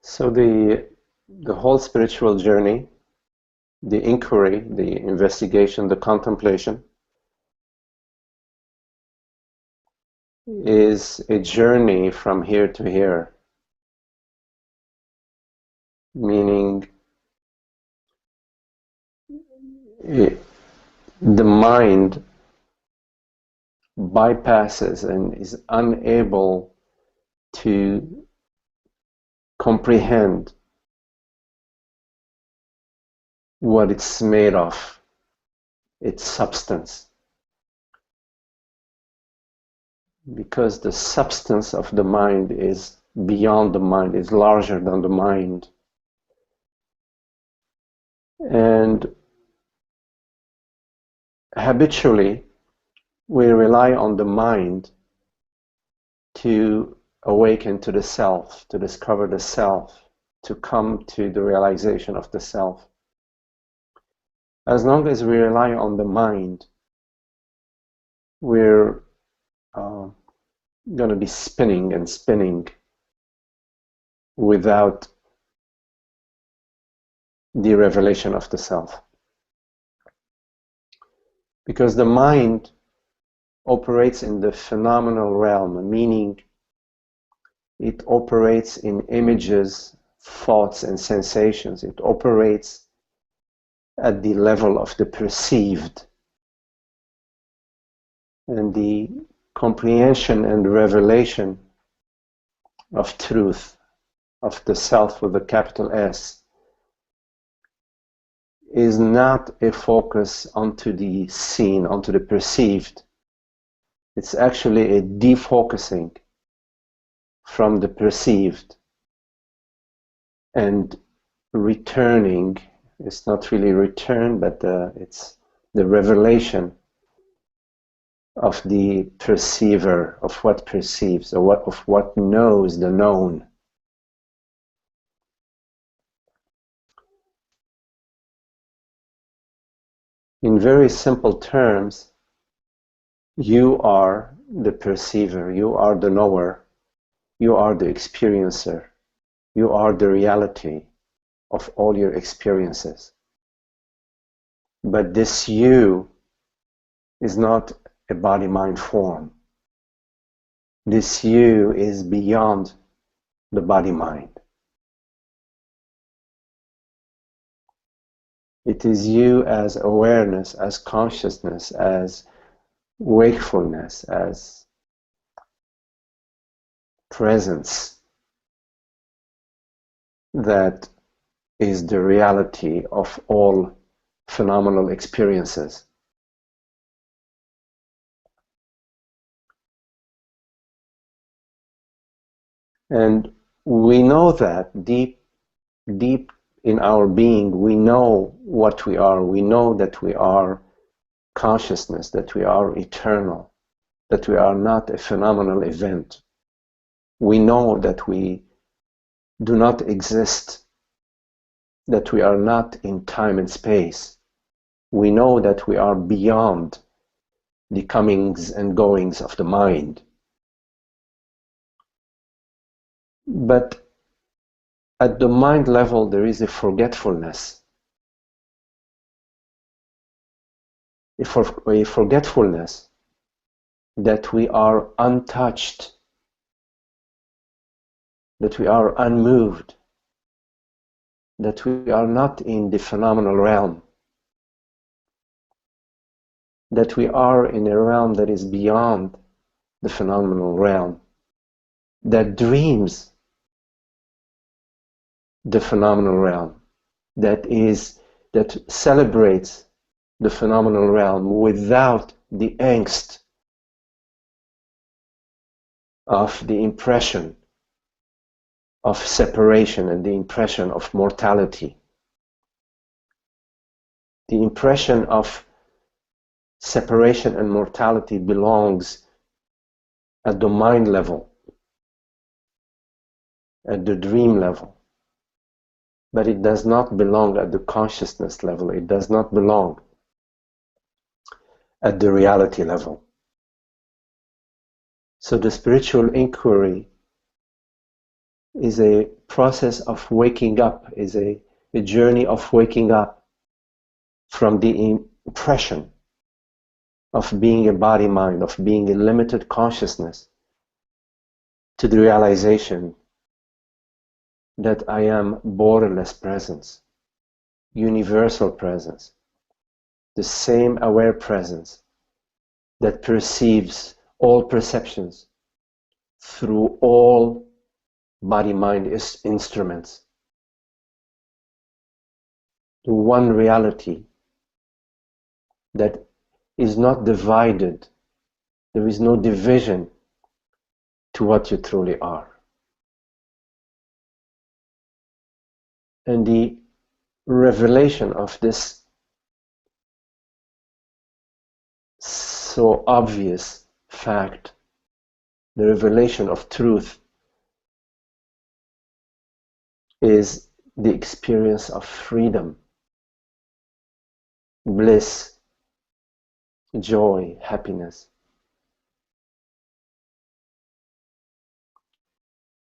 So the whole spiritual journey, the inquiry, the investigation, the contemplation is a journey from here to here, meaning the mind bypasses and is unable to comprehend what it's made of, its substance. Because the substance of the mind is beyond the mind, is larger than the mind. And habitually, we rely on the mind to awaken to the self, to discover the self, to come to the realization of the self. As long as we rely on the mind, we're going to be spinning and spinning without the revelation of the self. Because the mind operates in the phenomenal realm, meaning it operates in images, thoughts, and sensations. It operates at the level of the perceived. And the comprehension and revelation of truth, of the self with a capital S, is not a focus onto the seen, onto the perceived. It's actually a defocusing from the perceived and returning. It's not really return, but it's the revelation of the perceiver, of what perceives, or of what knows the known. In very simple terms, you are the perceiver, you are the knower, you are the experiencer, you are the reality of all your experiences. But this you is not a body-mind form. This you is beyond the body-mind. It is you as awareness, as consciousness, as wakefulness, as presence that is the reality of all phenomenal experiences. And we know that deep in our being, we know what we are. We know that we are consciousness, that we are eternal, that we are not a phenomenal event. We know that we do not exist, that we are not in time and space. We know that we are beyond the comings and goings of the mind. But at the mind level, there is a forgetfulness. A forgetfulness that we are untouched, that we are unmoved, that we are not in the phenomenal realm, that we are in a realm that is beyond the phenomenal realm, that dreams the phenomenal realm, that celebrates the phenomenal realm without the angst of the impression of separation and the impression of mortality. The impression of separation and mortality belongs at the mind level, at the dream level. But it does not belong at the consciousness level. It does not belong at the reality level. So the spiritual inquiry is a process of waking up, is a journey of waking up from the impression of being a body-mind, of being a limited consciousness, to the realization that I am borderless presence, universal presence, the same aware presence that perceives all perceptions through all body-mind instruments. The one reality that is not divided. There is no division to what you truly are. And the revelation of this so obvious fact, the revelation of truth, is the experience of freedom, bliss, joy, happiness.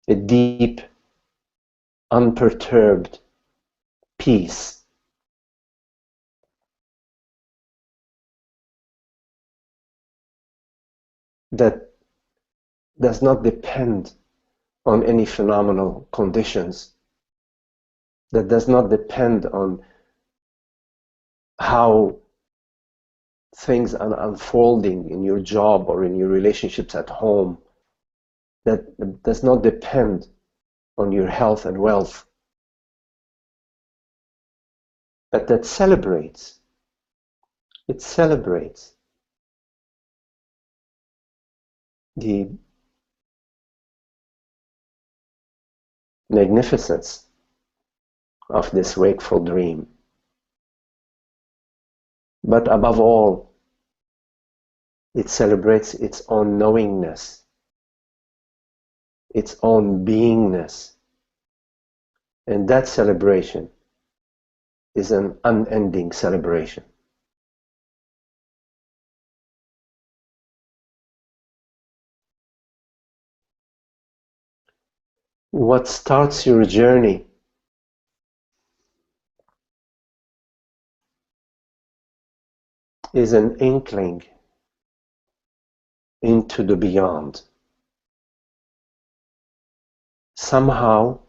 A deep, unperturbed peace. That does not depend on any phenomenal conditions, that does not depend on how things are unfolding in your job or in your relationships at home, that does not depend on your health and wealth, but that celebrates. It celebrates the magnificence of this wakeful dream. But above all, it celebrates its own knowingness, its own beingness. And that celebration is an unending celebration. What starts your journey is an inkling into the beyond. Somehow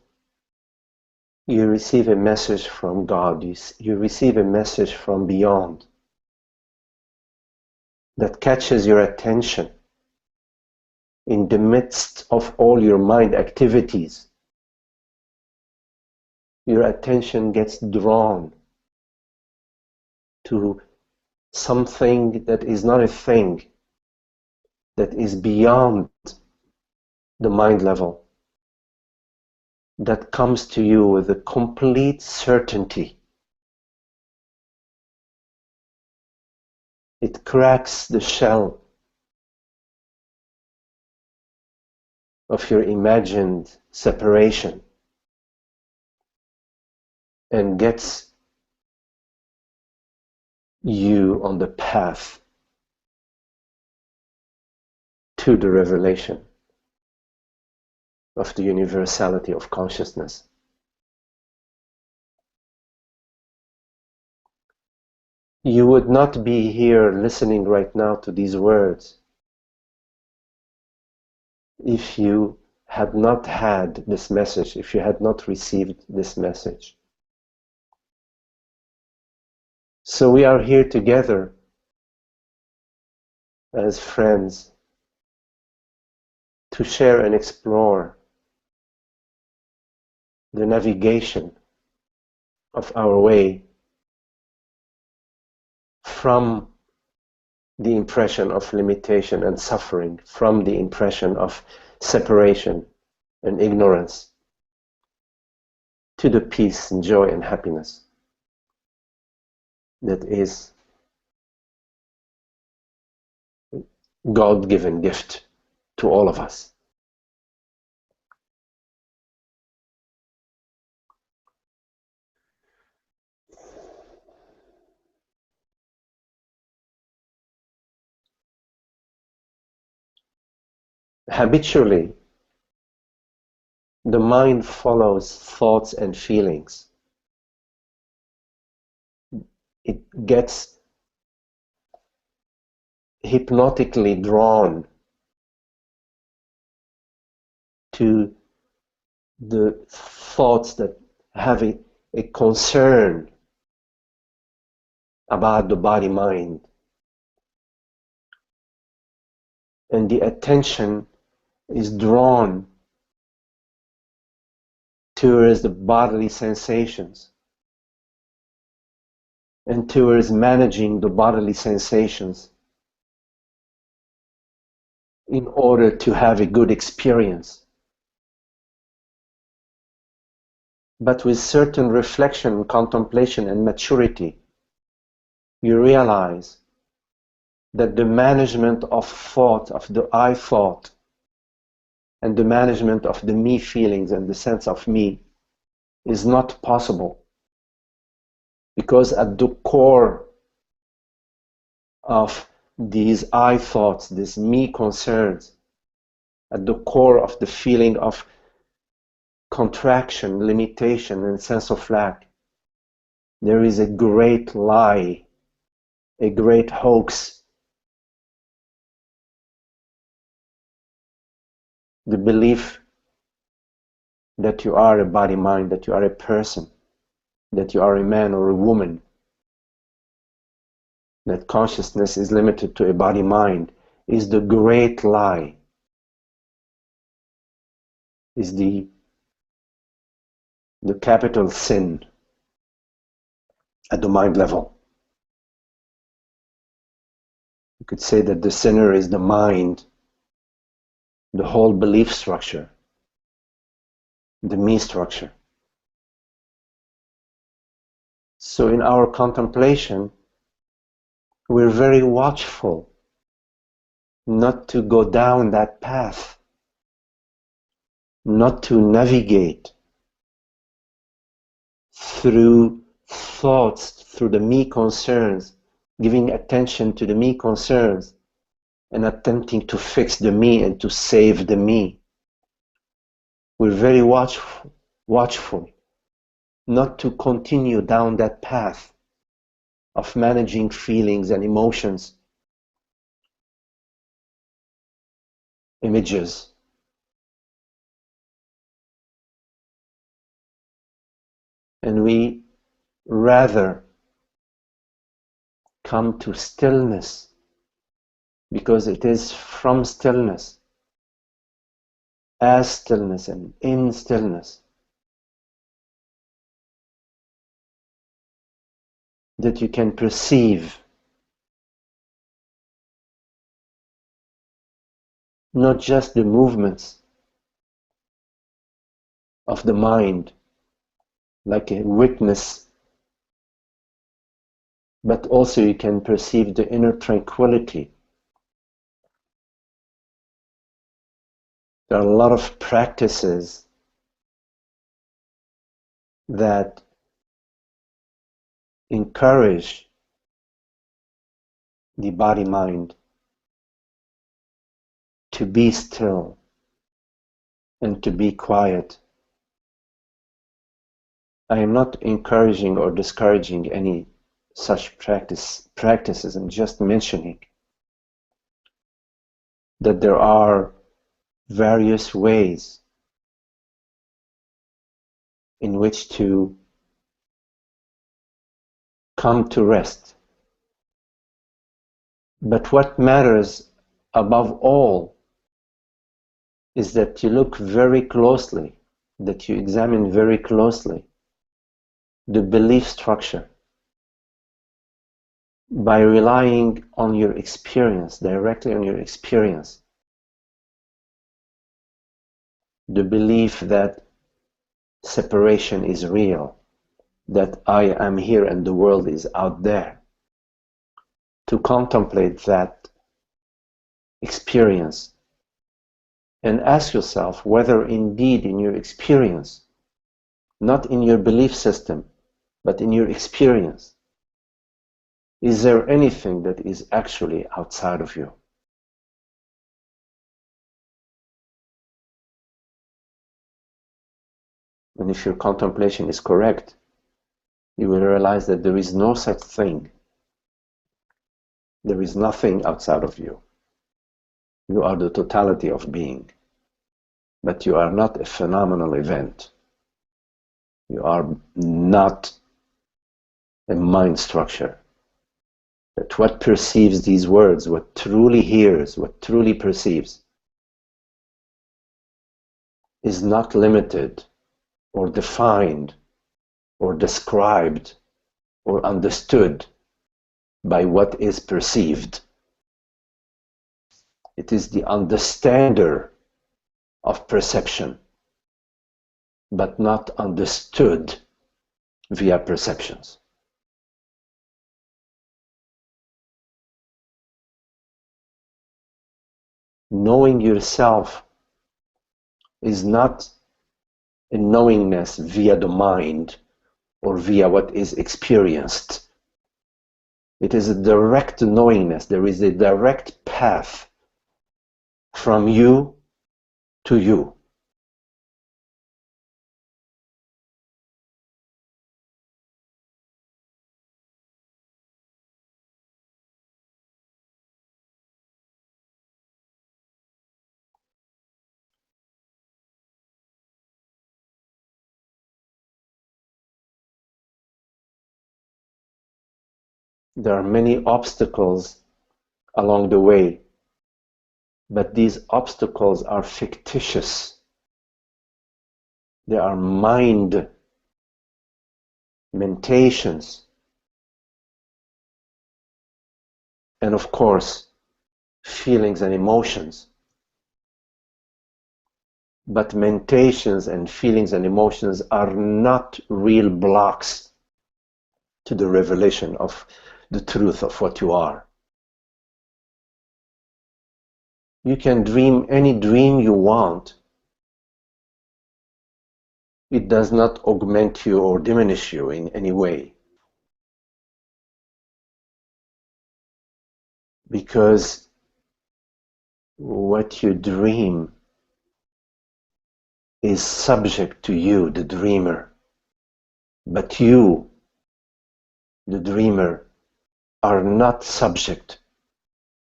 you receive a message from God, you receive a message from beyond that catches your attention in the midst of all your mind activities. Your attention gets drawn to something that is not a thing, that is beyond the mind level, that comes to you with a complete certainty. It cracks the shell of your imagined separation and gets you on the path to the revelation of the universality of consciousness. You would not be here listening right now to these words if you had not had this message, if you had not received this message. So we are here together as friends to share and explore the navigation of our way from the impression of limitation and suffering, from the impression of separation and ignorance, to the peace and joy and happiness that is God-given gift to all of us. Habitually, the mind follows thoughts and feelings. It gets hypnotically drawn to the thoughts that have a concern about the body-mind. And the attention is drawn towards the bodily sensations and towards managing the bodily sensations in order to have a good experience. But with certain reflection, contemplation, and maturity, you realize that the management of thought, of the I thought, and the management of the me feelings and the sense of me is not possible. Because at the core of these I thoughts, these me concerns, at the core of the feeling of contraction, limitation, and sense of lack, there is a great lie, a great hoax. The belief that you are a body-mind, that you are a person, that you are a man or a woman, that consciousness is limited to a body-mind, is the great lie, is the capital sin at the mind level. You could say that the sinner is the mind, the whole belief structure, the me structure. So in our contemplation, we're very watchful not to go down that path, not to navigate through thoughts, through the me concerns, giving attention to the me concerns and attempting to fix the me and to save the me. We're very watchful not to continue down that path of managing feelings and emotions, images. And we rather come to stillness, because it is from stillness, as stillness and in stillness, that you can perceive not just the movements of the mind like a witness, but also you can perceive the inner tranquility. There are a lot of practices that encourage the body-mind to be still and to be quiet. I am not encouraging or discouraging any such practices. I'm just mentioning that there are various ways in which to come to rest. But what matters above all is that you look very closely, that you examine very closely the belief structure by relying on your experience, directly on your experience. The belief that separation is real, that I am here and the world is out there. To contemplate that experience and ask yourself whether indeed in your experience, not in your belief system, but in your experience, is there anything that is actually outside of you? And if your contemplation is correct, you will realize that there is no such thing. There is nothing outside of you. You are the totality of being, but you are not a phenomenal event. You are not a mind structure. That what perceives these words, what truly hears, what truly perceives, is not limited or defined or described or understood by what is perceived. It is the understander of perception, but not understood via perceptions. Knowing yourself is not a knowingness via the mind or via what is experienced. It is a direct knowingness. There is a direct path from you to you. There are many obstacles along the way, but these obstacles are fictitious. They are mind mentations. And of course, feelings and emotions. But mentations and feelings and emotions are not real blocks to the revelation of the truth of what you are. You can dream any dream you want. It does not augment you or diminish you in any way. Because what you dream is subject to you, the dreamer. But you, the dreamer, are not subject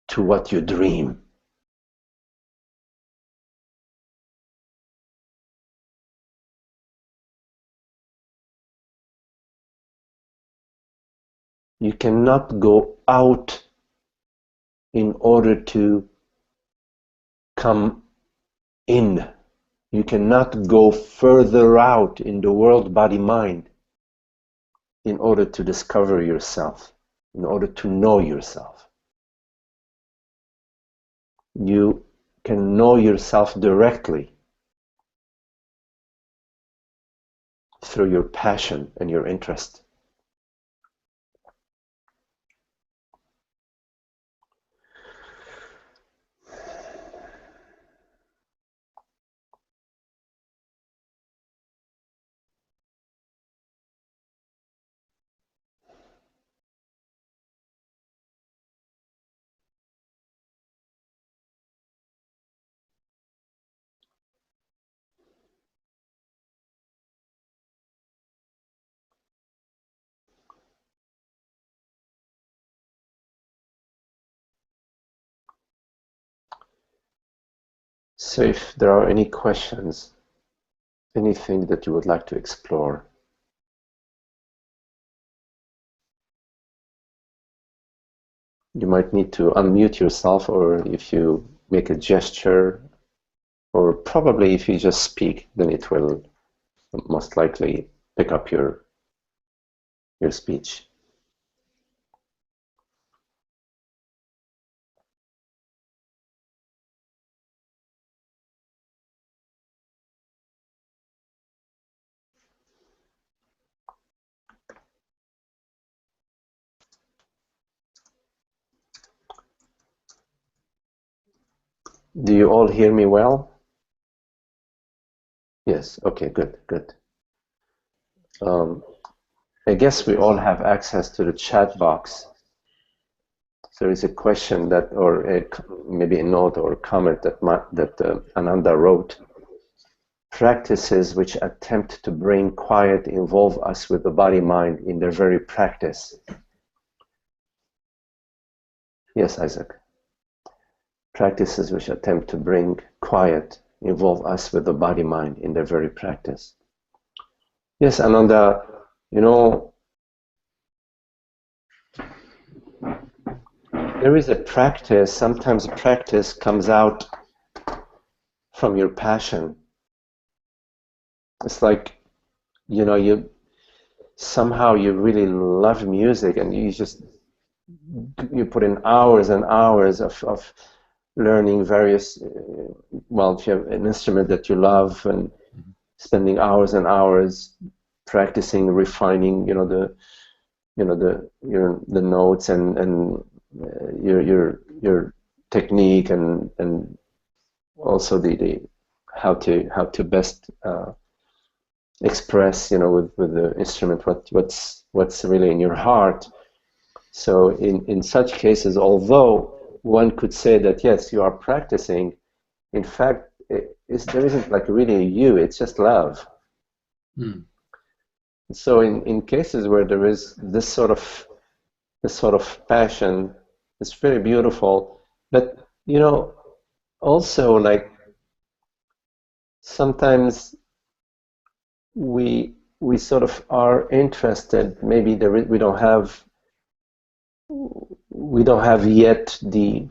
to what you dream. You cannot go out in order to come in. You cannot go further out in the world, body, mind in order to discover yourself, in order to know yourself. You can know yourself directly through your passion and your interest. So if there are any questions, anything that you would like to explore, you might need to unmute yourself, or if you make a gesture, or probably if you just speak, then it will most likely pick up your speech. Do you all hear me well? Yes, okay, good, good. I guess we all have access to the chat box. So there is a question that, or maybe a note or a comment that Ananda wrote. practices which attempt to bring quiet involve us with the body-mind in their very practice. Yes, Isaac. Practices which attempt to bring quiet involve us with the body-mind in their very practice. Yes, Ananda, you know, there is a practice, sometimes a practice comes out from your passion. It's like, you know, you really love music, and you put in hours and hours of learning various, well, if you have an instrument that you love, and spending hours and hours practicing, refining, the notes and your technique, and also the how to best express, with the instrument what's really in your heart. So in such cases, although one could say that yes, you are practicing, in fact there isn't like really you, it's just love. So in cases where there is this sort of passion, it's very beautiful. But also, like, sometimes we sort of are interested. Maybe we don't have yet the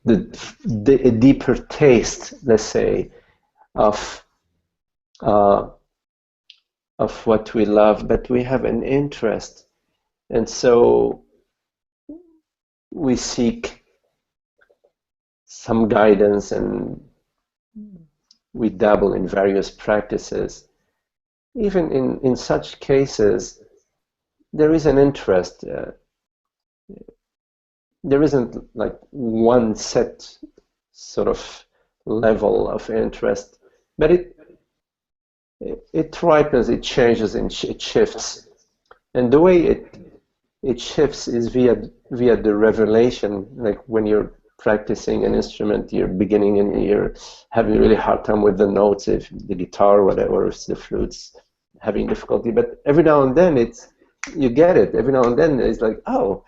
a deeper taste, let's say, of what we love, but we have an interest, and so we seek some guidance, and we dabble in various practices. Even in such cases, there is an interest. There isn't like one set sort of level of interest, but it ripens, it changes, and it shifts. And the way it shifts is via the revelation. Like when you're practicing an instrument, you're beginning and you're having a really hard time with the notes, if the guitar or whatever, if the flute's having difficulty. But every now and then you get it. Every now and then it's like, oh,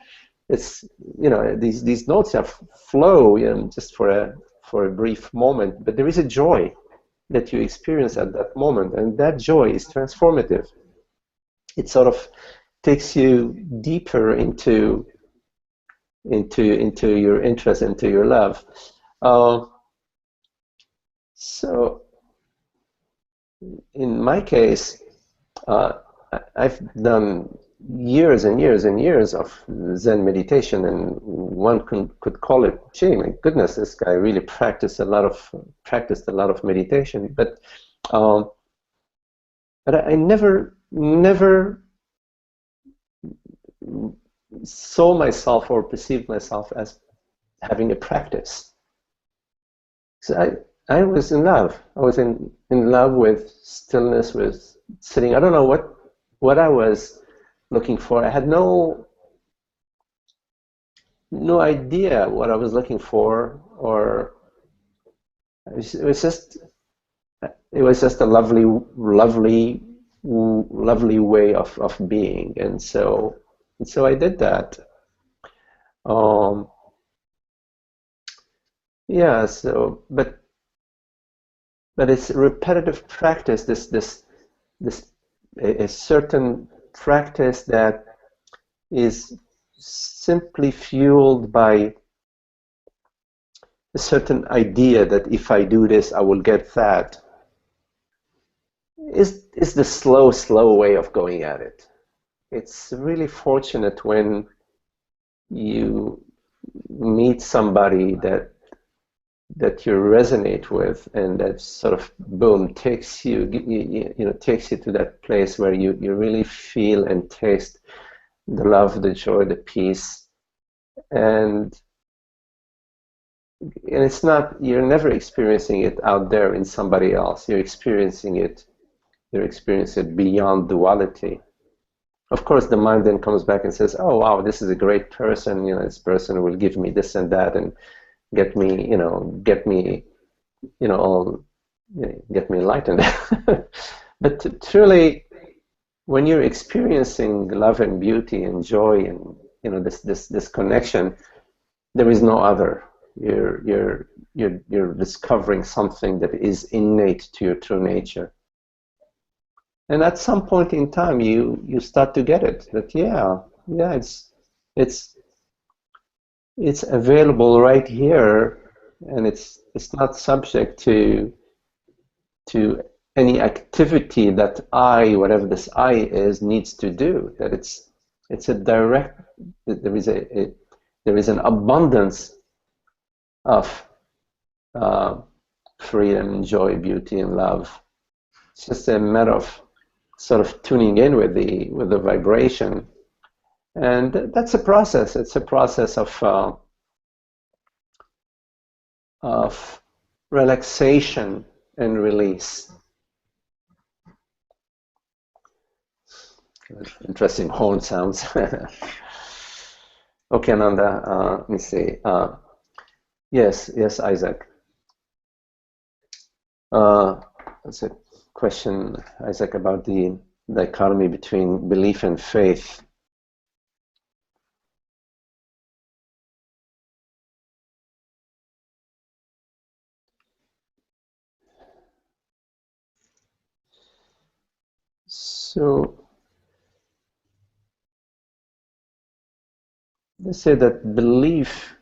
it's, these notes have flow, just for a brief moment, but there is a joy that you experience at that moment, and that joy is transformative. It sort of takes you deeper into your interest, into your love. So in my case, I've done years and years and years of Zen meditation, and one could call it, gee, my goodness, this guy really practiced a lot of meditation. But I never saw myself or perceived myself as having a practice. So I was in love. I was in love with stillness, with sitting. I don't know what I was looking for. I had no idea what I was looking for, or it was just a lovely way of being, and so I did that. Yeah. So, but it's repetitive practice. This a certain practice that is simply fueled by a certain idea that if I do this, I will get that, is the slow way of going at it. It's really fortunate when you meet somebody that you resonate with, and that sort of boom takes you to that place where you really feel and taste the love, the joy, the peace, and it's not, you're never experiencing it out there in somebody else. You're experiencing it beyond duality. Of course, the mind then comes back and says, "Oh, wow, this is a great person. This person will give me this and that, and get me, all, get me enlightened." But truly, when you're experiencing love and beauty and joy and this connection, there is no other. You're discovering something that is innate to your true nature. And at some point in time, you start to get it. That it's available right here, and it's not subject to any activity that I, whatever this I is, needs to do. That it's a direct. There is an abundance of freedom, joy, beauty, and love. It's just a matter of sort of tuning in with the vibration, and that's a process. It's a process of relaxation and release. Interesting horn sounds. Okay, Ananda. Let me see. Yes, Isaac. That's a question, Isaac, about the dichotomy between belief and faith. So let's say that belief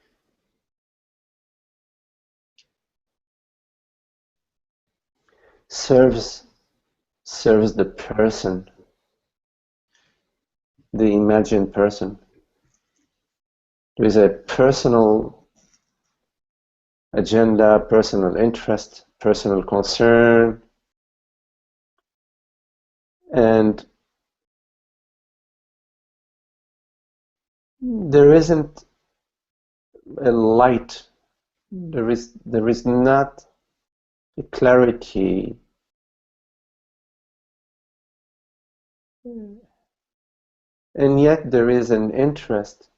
serves the person, the imagined person. There is a personal agenda, personal interest, personal concern, and there isn't a light. There is not a clarity. And yet there is an interest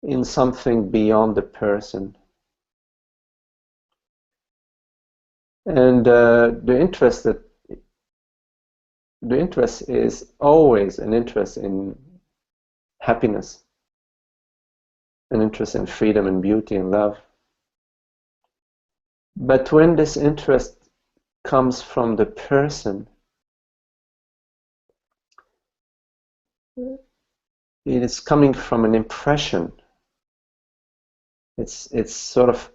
in something beyond the person. And the interest is always an interest in happiness, an interest in freedom and beauty and love. But when this interest comes from the person, it is coming from an impression. It's sort of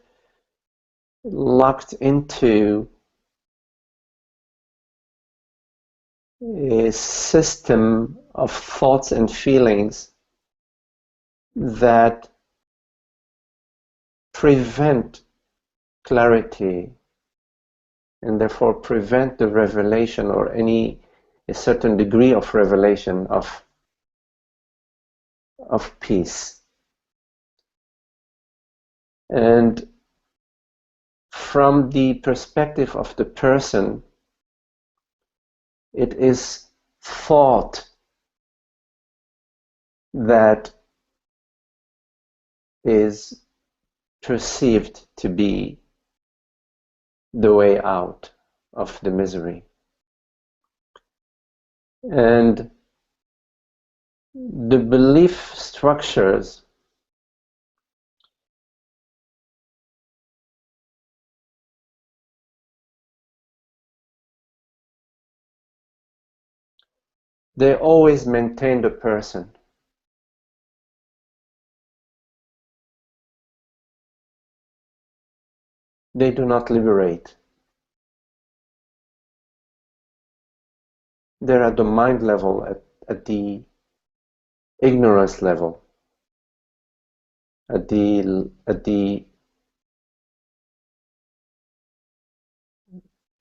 locked into a system of thoughts and feelings that prevent clarity and therefore prevent the revelation or a certain degree of revelation of peace. And from the perspective of the person, it is thought that is perceived to be the way out of the misery. And the belief structures they always maintain the person. They do not liberate. They're at the mind level, at the ignorance level, at the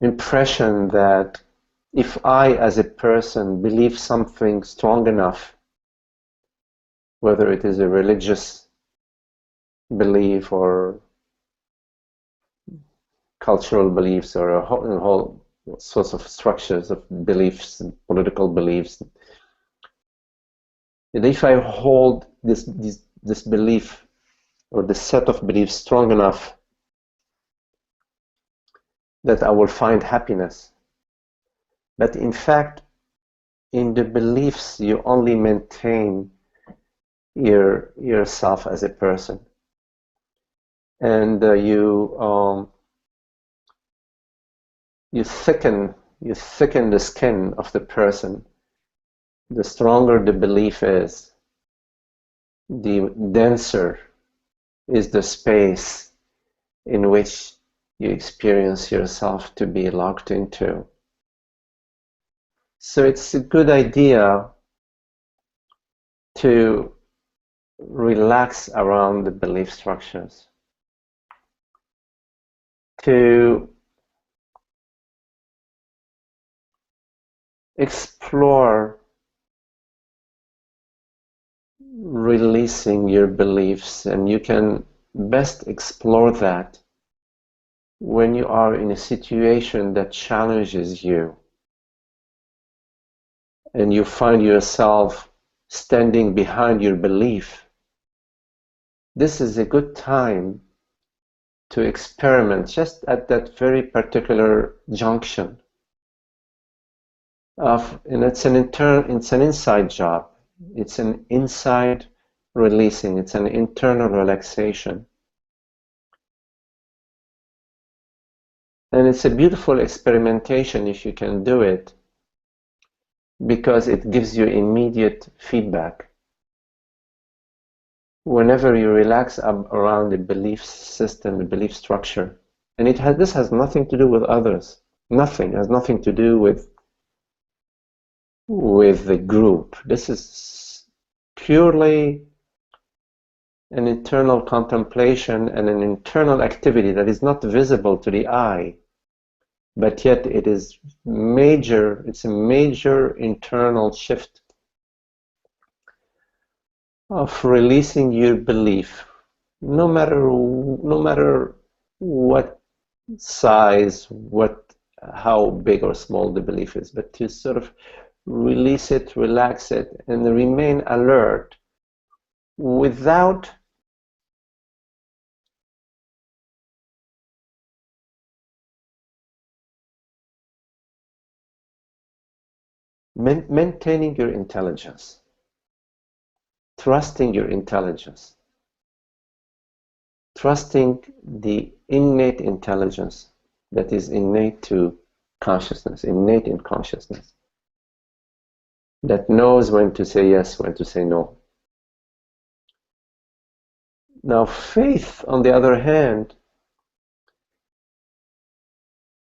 impression that if I as a person believe something strong enough, whether it is a religious belief or cultural beliefs or a whole sorts of structures of beliefs, political beliefs, And if I hold this belief or this set of beliefs strong enough that I will find happiness, but in fact, in the beliefs, you only maintain yourself as a person, and you thicken the skin of the person. The stronger the belief is, the denser is the space in which you experience yourself to be locked into. So it's a good idea to relax around the belief structures, to explore releasing your beliefs, and you can best explore that when you are in a situation that challenges you and you find yourself standing behind your belief. This is a good time to experiment just at that very particular junction and it's an inside job. It's an inside releasing. It's an internal relaxation. And it's a beautiful experimentation if you can do it, because it gives you immediate feedback. Whenever you relax around the belief system, the belief structure, and this has nothing to do with others. Nothing. It has nothing to do with the group. This is purely an internal contemplation and an internal activity that is not visible to the eye, but yet it is major. It's a major internal shift of releasing your belief, no matter what size, how big or small the belief is, but to sort of release it, relax it, and remain alert without maintaining your intelligence, trusting your intelligence, trusting the innate intelligence that is innate to consciousness, innate in consciousness, that knows when to say yes, when to say no. Now, faith, on the other hand,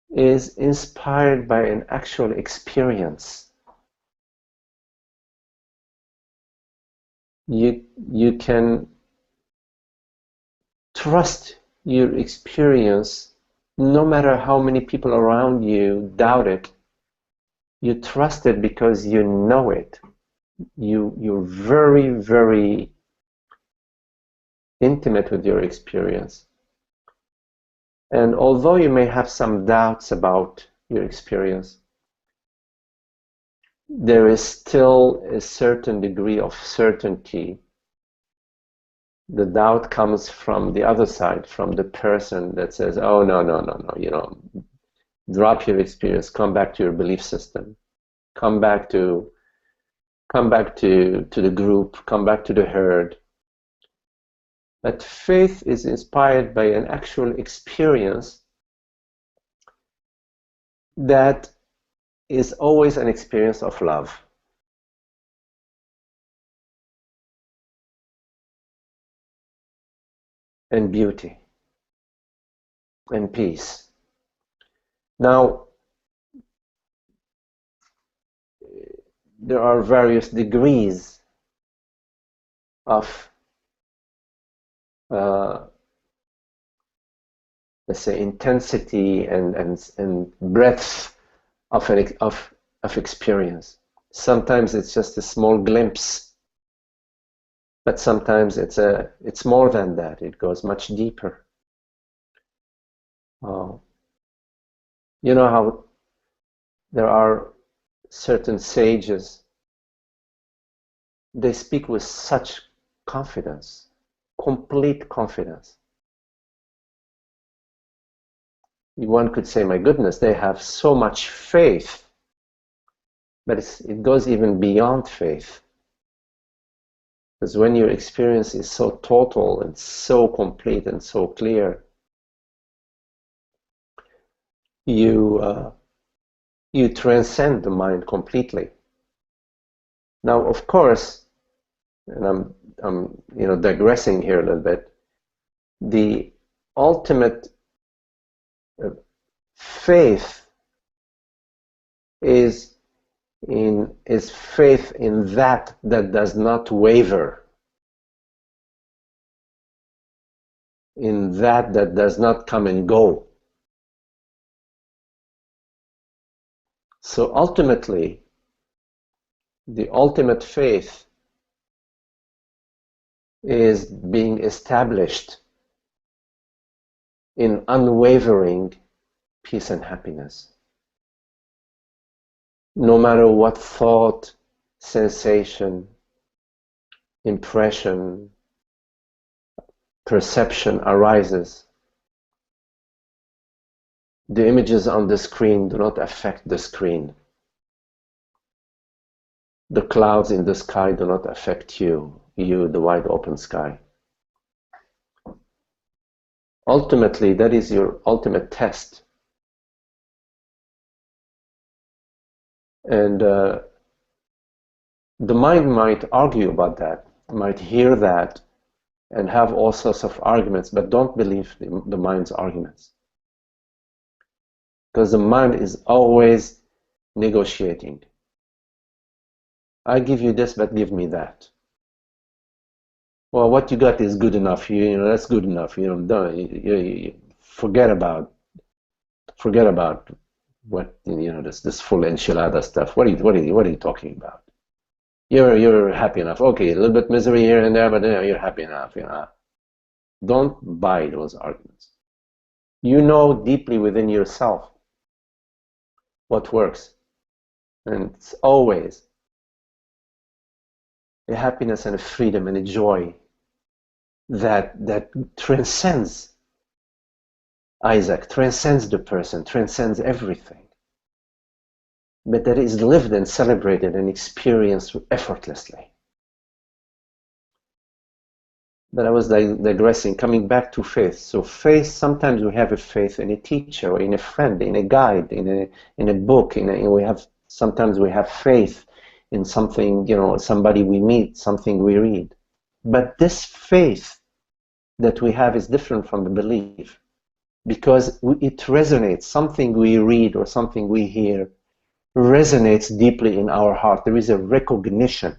is inspired by an actual experience. You can trust your experience no matter how many people around you doubt it. You trust it because you know it. You're very, very intimate with your experience. And although you may have some doubts about your experience, there is still a certain degree of certainty. The doubt comes from the other side, from the person that says, oh, no, drop your experience, come back to your belief system, come back to the group, come back to the herd. But faith is inspired by an actual experience that is always an experience of love. And beauty and peace. Now, there are various degrees of let's say intensity and breadth of experience. Sometimes it's just a small glimpse, but sometimes it's more than that. It goes much deeper. You know how there are certain sages they speak with such confidence, complete confidence. One could say, my goodness, they have so much faith, but it goes even beyond faith. Because when your experience is so total and so complete and so clear, you transcend the mind completely. Now, of course, and I'm digressing here a little bit, the ultimate faith is faith in that does not waver, in that does not come and go. So ultimately, the ultimate faith is being established in unwavering peace and happiness. No matter what thought, sensation, impression, perception arises, the images on the screen do not affect the screen. The clouds in the sky do not affect you, the wide open sky. Ultimately, that is your ultimate test. And the mind might argue about that, might hear that, and have all sorts of arguments, but don't believe the mind's arguments. Because the mind is always negotiating. I give you this, but give me that. Well, what you got is good enough. That's good enough. You forget about what this full enchilada stuff. What are you talking about? You're happy enough. Okay, a little bit misery here and there, but you're happy enough. Don't buy those arguments. You know deeply within yourself what works, and it's always a happiness and a freedom and a joy that transcends Isaac, transcends the person, transcends everything, but that is lived and celebrated and experienced effortlessly. But I was digressing, coming back to faith. So faith, sometimes we have a faith in a teacher, or in a friend, in a guide, in a book. Sometimes we have faith in something, somebody we meet, something we read. But this faith that we have is different from the belief, because it resonates. Something we read or something we hear resonates deeply in our heart. There is a recognition.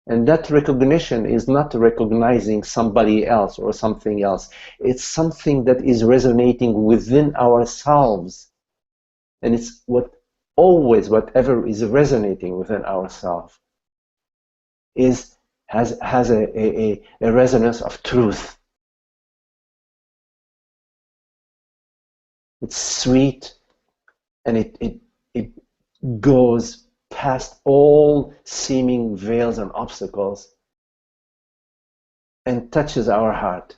And that recognition is not recognizing somebody else or something else. It's something that is resonating within ourselves. And it's whatever is resonating within ourselves has a resonance of truth. It's sweet, and it goes past all seeming veils and obstacles and touches our heart.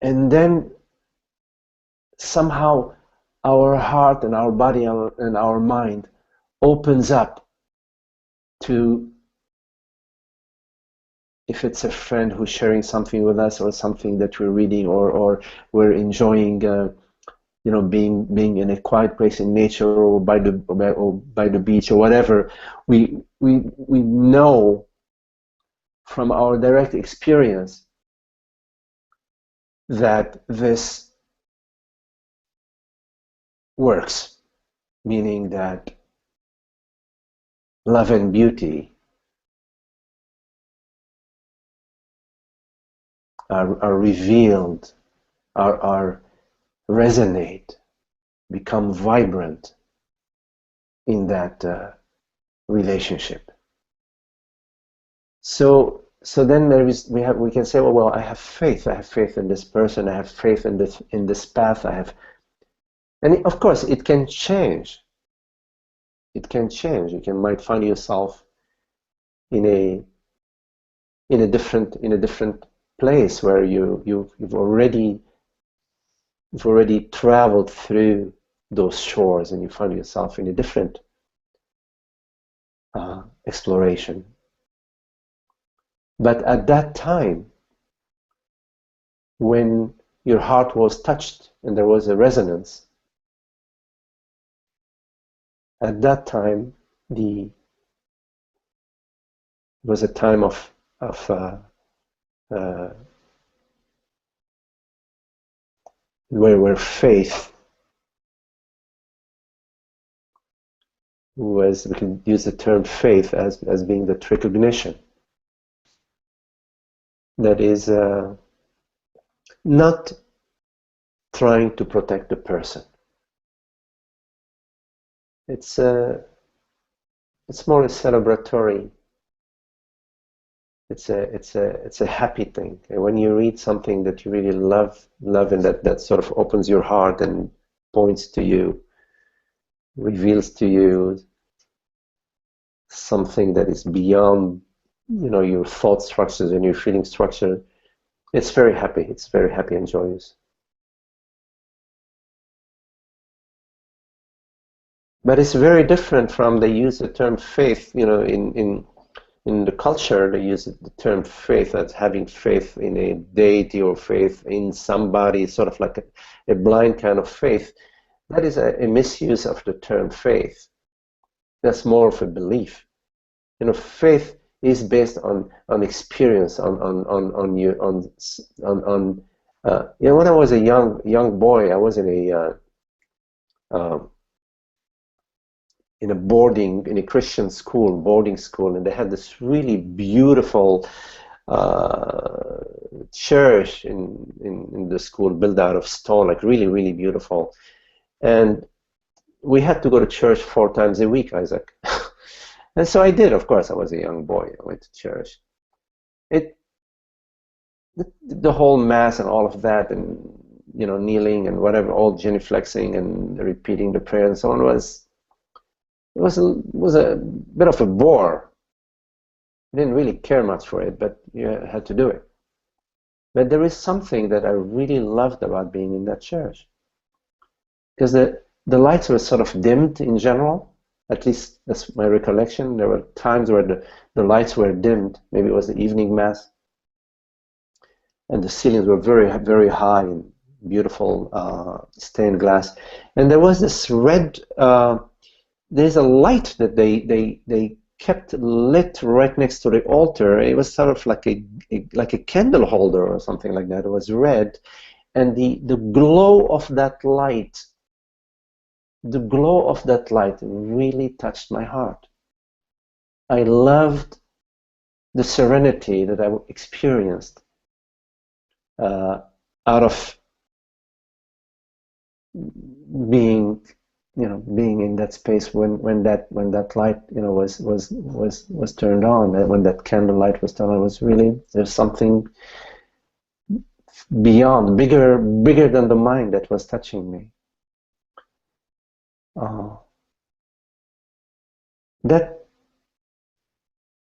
And then somehow our heart and our body and our mind opens up to, if it's a friend who's sharing something with us, or something that we're reading, or we're enjoying being in a quiet place in nature, or by the beach, or whatever, we know from our direct experience that this works, meaning that love and beauty are revealed, are resonate, become vibrant in that relationship. So then we can say, well, I have faith in this person, I have faith in this path, and of course it can change. it can change. You might find yourself in a different place where you've already traveled through those shores, and you find yourself in a different exploration. But at that time, when your heart was touched and there was a resonance, at that time it was a time of where faith was, we can use the term faith as being the recognition that is not trying to protect the person. It's more a celebratory. It's a happy thing. And when you read something that you really love, and that sort of opens your heart and points to you, reveals to you something that is beyond, your thought structures and your feeling structure, it's very happy. It's very happy and joyous. But it's very different from they use the term faith, in the culture, they use the term faith as having faith in a deity or faith in somebody, sort of like a blind kind of faith. That is a misuse of the term faith. That's more of a belief. Faith is based on experience, when I was a young boy, I was in a Christian school, boarding school, and they had this really beautiful church in the school, built out of stone, like really, really beautiful. And we had to go to church 4 times a week, Isaac. And so I did, of course. I was a young boy. I went to church. The whole mass and all of that, and kneeling and whatever, all genuflexing and repeating the prayer and so on, was a bit of a bore. I didn't really care much for it, but you had to do it. But there is something that I really loved about being in that church, because the lights were sort of dimmed in general. At least that's my recollection. There were times where the lights were dimmed. Maybe it was the evening mass, and the ceilings were very, very high and beautiful stained glass. And there was this red. There's a light that they kept lit right next to the altar. It was sort of like a candle holder or something like that. It was red, and the glow of that light. The glow of that light really touched my heart. I loved the serenity that I experienced out of being in that space when that light was turned on, when that candle light was turned on. It was really, there's something beyond, bigger than the mind that was touching me. That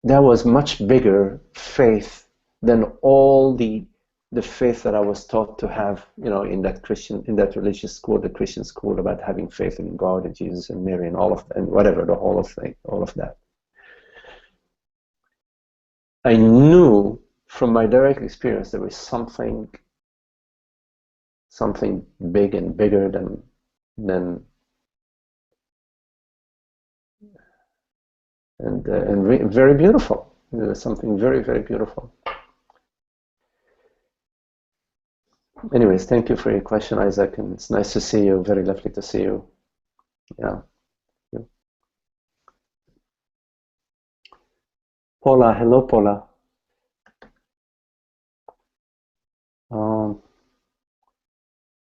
was much bigger faith than all the faith that I was taught to have, in that religious school, the Christian school, about having faith in God and Jesus and Mary and all of that, and whatever, the whole of thing, all of that. I knew from my direct experience there was something big and bigger than and very beautiful. There was something very, very beautiful. Anyways, thank you for your question, Isaac, and it's nice to see you. Very lovely to see you. Yeah. Paula, hello, Paula.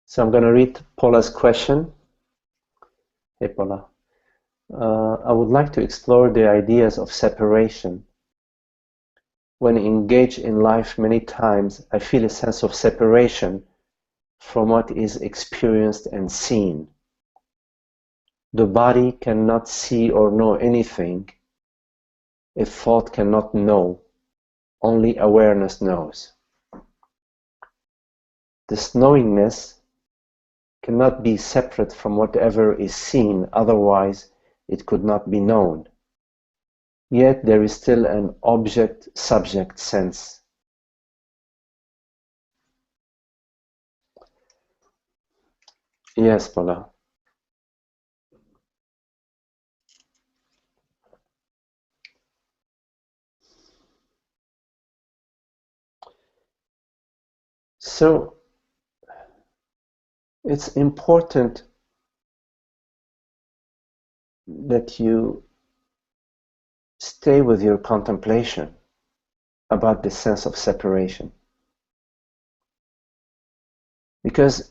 So I'm going to read Paula's question. Hey, Paula. I would like to explore the ideas of separation. When engaged in life, many times I feel a sense of separation from what is experienced and seen. The body cannot see or know anything if thought cannot know. Only awareness knows. This knowingness cannot be separate from whatever is seen, otherwise it could not be known. Yet there is still an object-subject sense. Yes, Paula. So it's important that you stay with your contemplation about the sense of separation. Because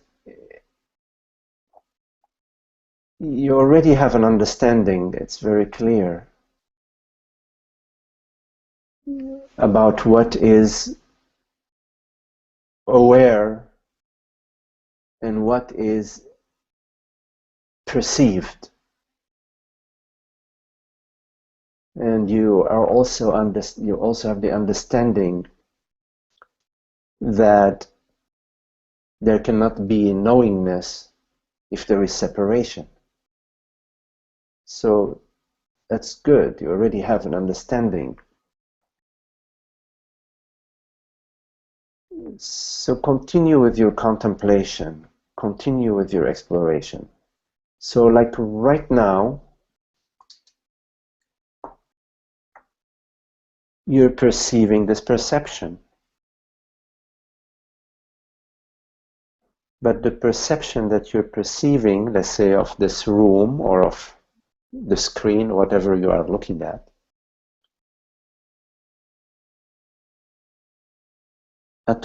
you already have an understanding, it's very clear, about what is aware and what is perceived. And you also have the understanding that there cannot be knowingness if there is separation. So that's good. You already have an understanding. So continue with your contemplation. Continue with your exploration. So like right now, you're perceiving this perception. But the perception that you're perceiving, let's say of this room or of the screen, whatever you are looking at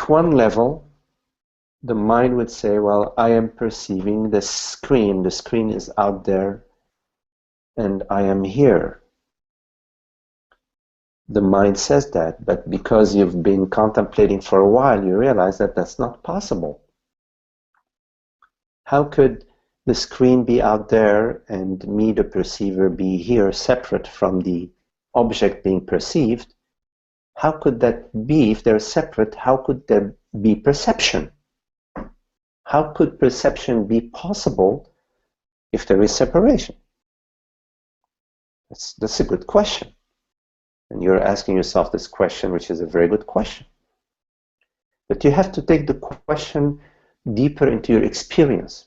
one level, the mind would say, well, I am perceiving the screen is out there, and I am here. The mind says that, but because you've been contemplating for a while, you realize that that's not possible. How could the screen be out there and me, the perceiver, be here separate from the object being perceived? How could that be? If they're separate, how could there be perception? How could perception be possible if there is separation? That's a good question. And you're asking yourself this question, which is a very good question. But you have to take the question deeper into your experience.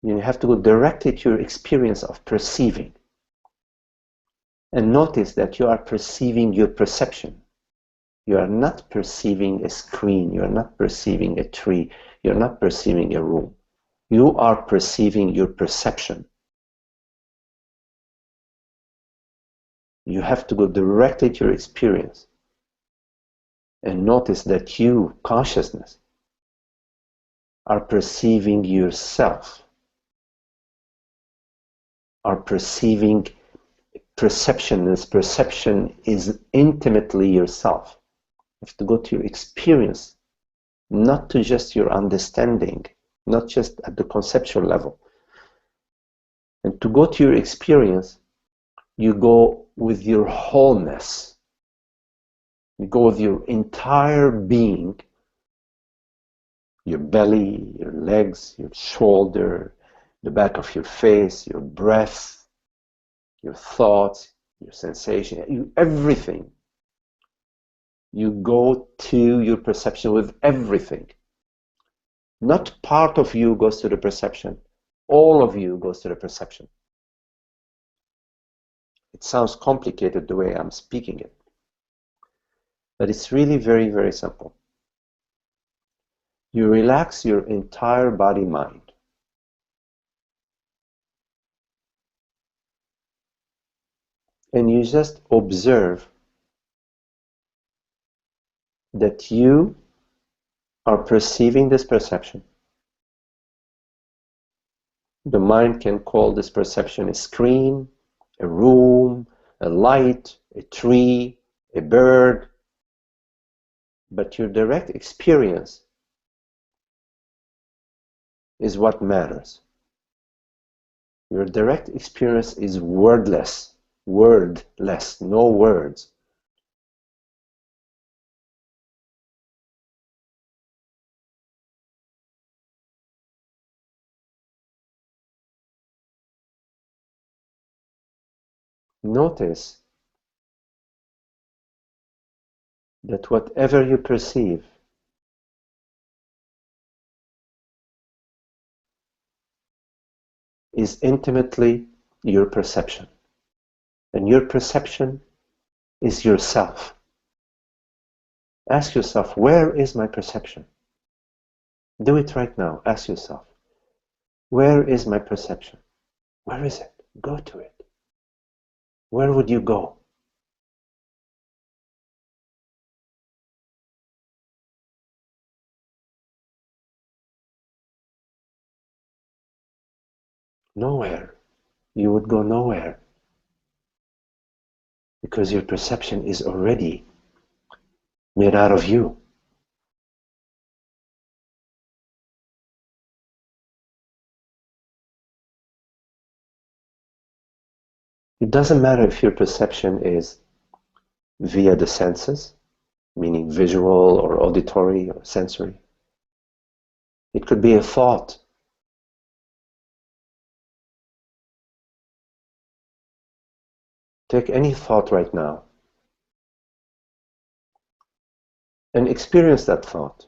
You have to go directly to your experience of perceiving. And notice that you are perceiving your perception. You are not perceiving a screen. You are not perceiving a tree. You are not perceiving a room. You are perceiving your perception. You have to go directly to your experience and notice that you, consciousness, are perceiving yourself, are perceiving perception. This perception is intimately yourself. You have to go to your experience, not to just your understanding, not just at the conceptual level. And to go to your experience, you go with your wholeness. You go with your entire being, your belly, your legs, your shoulder, the back of your face, your breath, your thoughts, your sensation, everything. You go to your perception with everything. Not part of you goes to the perception. All of you goes to the perception. It sounds complicated the way I'm speaking it. But it's really very, very simple. You relax your entire body-mind. And you just observe that you are perceiving this perception. The mind can call this perception a screen, a room, a light, a tree, a bird. But your direct experience is what matters. Your direct experience is wordless, no words. Notice that whatever you perceive is intimately your perception. And your perception is yourself. Ask yourself, where is my perception? Do it right now. Ask yourself, where is my perception? Where is it? Go to it. Where would you go? Nowhere. You would go nowhere. Because your perception is already made out of you. It doesn't matter if your perception is via the senses, meaning visual or auditory or sensory. It could be a thought. Take any thought right now and experience that thought.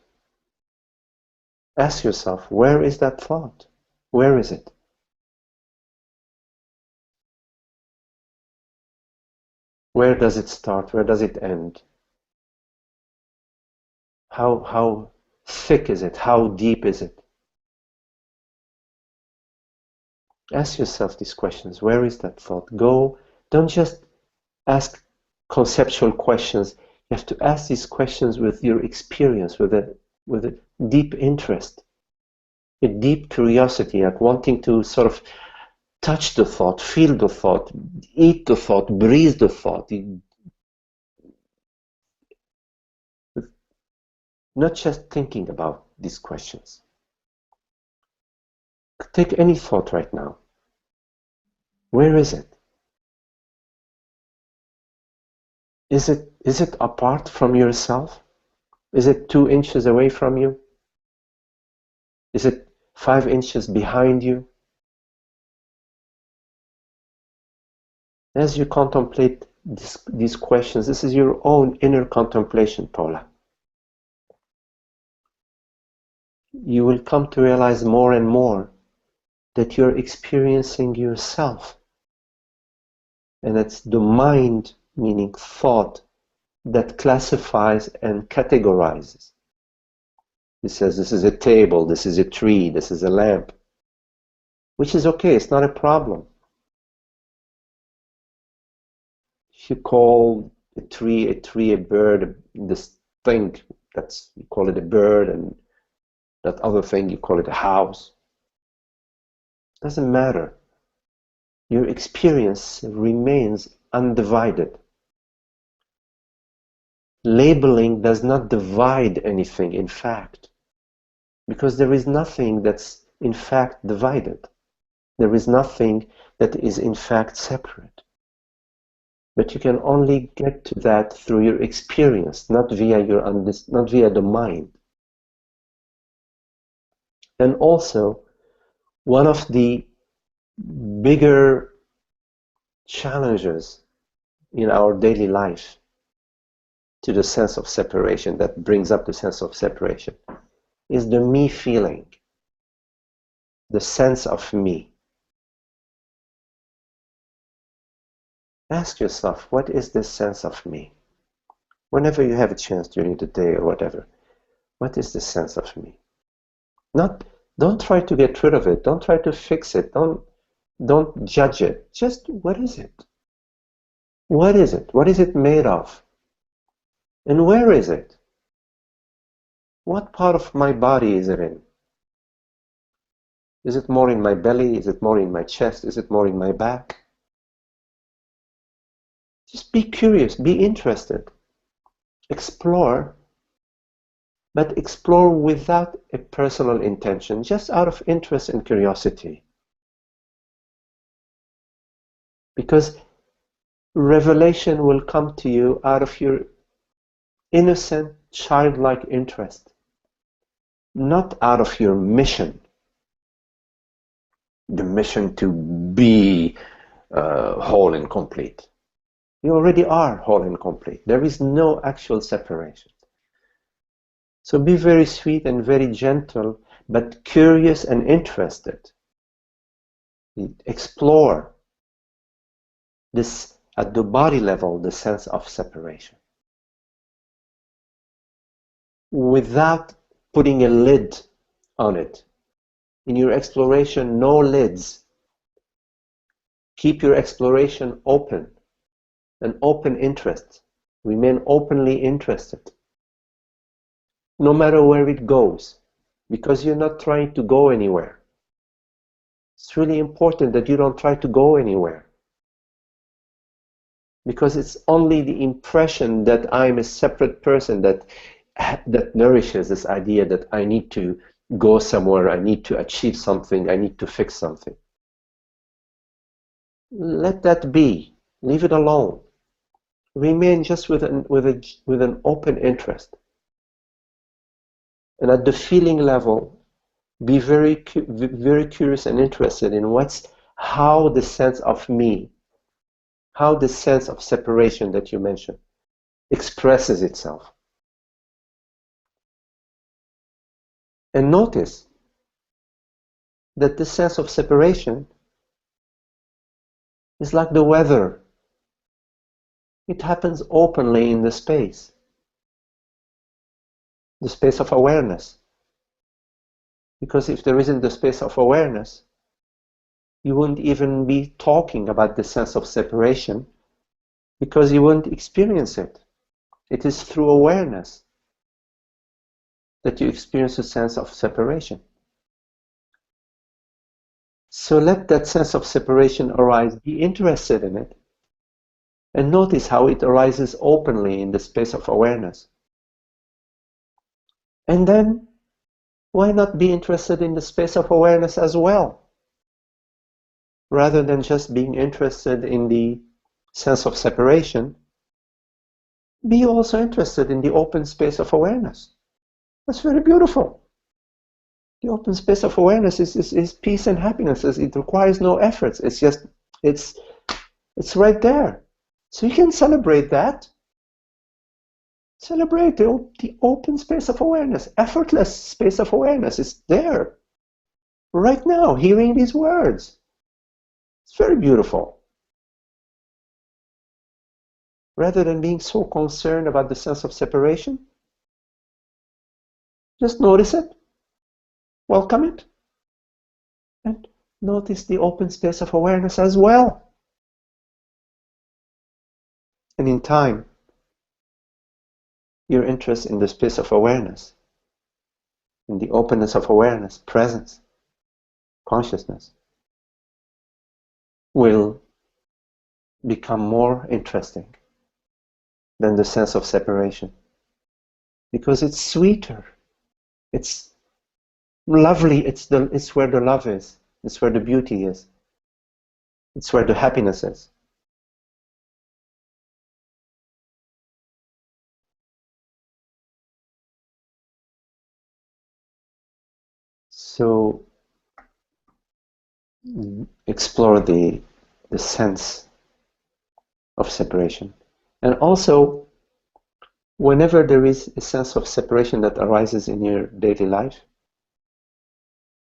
Ask yourself, where is that thought? Where is it? Where does it start? Where does it end? How thick is it? How deep is it? Ask yourself these questions. Where is that thought? Go. Don't just ask conceptual questions. You have to ask these questions with your experience, with a deep interest, a deep curiosity, like wanting to sort of touch the thought, feel the thought, eat the thought, breathe the thought. Not just thinking about these questions. Take any thought right now. Where is it? Is it apart from yourself? Is it 2 inches away from you? Is it 5 inches behind you? As you contemplate these questions, this is your own inner contemplation, Paula. You will come to realize more and more that you're experiencing yourself. And it's the mind, meaning thought, that classifies and categorizes. It says this is a table, this is a tree, this is a lamp, which is okay, it's not a problem. If you call a tree, a bird, this thing, you call it a bird, and that other thing, you call it a house. Doesn't matter. Your experience remains undivided. Labeling does not divide anything, in fact, because there is nothing that's in fact divided. There is nothing that is in fact separate. But you can only get to that through your experience, not via the mind. And also, one of the bigger challenges in our daily life to the sense of separation, that brings up the sense of separation, is the me feeling, the sense of me. Ask yourself, what is this sense of me? Whenever you have a chance during the day or whatever, what is the sense of me? Don't try to get rid of it. Don't try to fix it. Don't judge it. Just, what is it? What is it? What is it made of? And where is it? What part of my body is it in? Is it more in my belly? Is it more in my chest? Is it more in my back? Just be curious, be interested. Explore, but explore without a personal intention, just out of interest and curiosity. Because revelation will come to you out of your innocent, childlike interest, not out of your mission, the mission to be whole and complete. You already are whole and complete. There is no actual separation. So be very sweet and very gentle, but curious and interested. Explore this at the body level, the sense of separation, without putting a lid on it. In your exploration, no lids. Keep your exploration open, an open interest. Remain openly interested, no matter where it goes, because you're not trying to go anywhere. It's really important that you don't try to go anywhere, because it's only the impression that I'm a separate person that nourishes this idea that I need to go somewhere, I need to achieve something, I need to fix something. Let that be. Leave it alone. Remain just with an open interest. And at the feeling level, be very curious and interested in how the sense of me, how the sense of separation that you mentioned expresses itself. And notice that the sense of separation is like the weather. It happens openly in the space of awareness. Because if there isn't the space of awareness, you wouldn't even be talking about the sense of separation, because you wouldn't experience it. It is through awareness that you experience a sense of separation. So let that sense of separation arise, be interested in it, and notice how it arises openly in the space of awareness. And then, why not be interested in the space of awareness as well? Rather than just being interested in the sense of separation, be also interested in the open space of awareness. That's very beautiful. The open space of awareness is peace and happiness. It requires no efforts. It's right there. So you can celebrate that. Celebrate the open space of awareness, effortless space of awareness. It's there, right now, hearing these words. It's very beautiful. Rather than being so concerned about the sense of separation, just notice it, welcome it, and notice the open space of awareness as well. And in time, your interest in the space of awareness, in the openness of awareness, presence, consciousness, will become more interesting than the sense of separation. Because it's sweeter, it's lovely, it's where the love is, it's where the beauty is, it's where the happiness is. So explore the sense of separation. And also, whenever there is a sense of separation that arises in your daily life,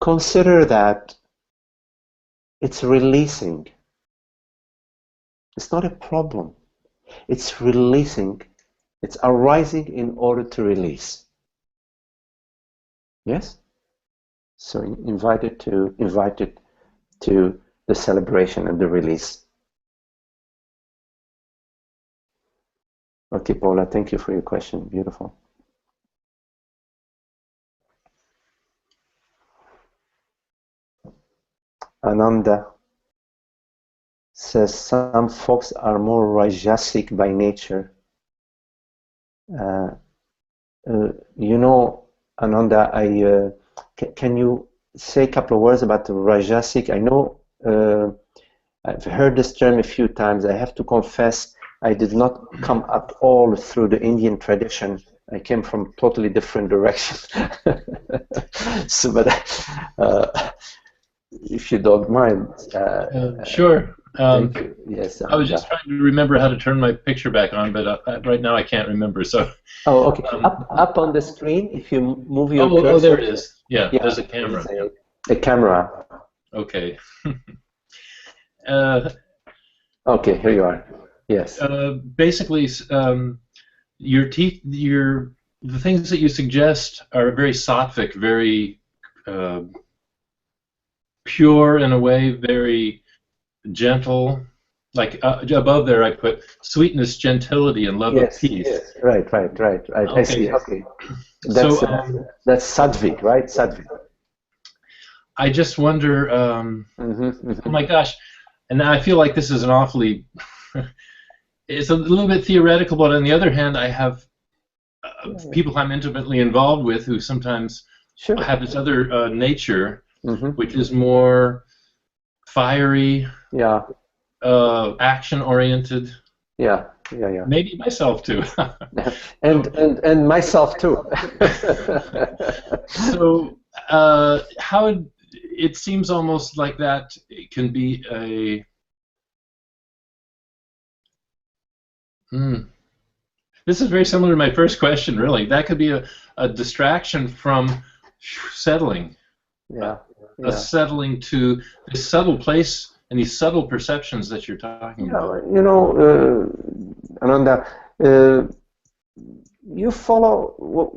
consider that it's releasing. It's not a problem. It's releasing. It's arising in order to release. Yes? So invite it to the celebration and the release. Okay, Paula, thank you for your question. Beautiful. Ananda says some folks are more rajasic by nature. You know, Ananda, can you say a couple of words about the rajasic? I know I've heard this term a few times. I have to confess, I did not come at all through the Indian tradition. I came from totally different direction. So, but if you don't mind. Sure. Thank you. Yes. I was just trying to remember how to turn my picture back on, but right now I can't remember. So. Oh, okay. Up on the screen, if you move your cursor. Oh, there it is. Yeah, there's a camera. A camera. Okay. Okay, here you are. Yes. Basically, the things that you suggest are very sattvic, very pure in a way, very gentle. Like above there, I put sweetness, gentility, and love of peace. Yes. Right. Okay. I see. Okay. That's sattvic, right? Sattvic. I just wonder. Oh my gosh! And I feel like this is an awfully. It's a little bit theoretical, but on the other hand, I have people I'm intimately involved with who sometimes have this other nature, which is more fiery. Yeah. Action-oriented. Yeah. Maybe myself too. and myself too. So how it seems almost like that it can be a. This is very similar to my first question. Really, that could be a distraction from settling. Yeah. A settling to this subtle place. And these subtle perceptions that you're talking about. You know, Ananda, you follow what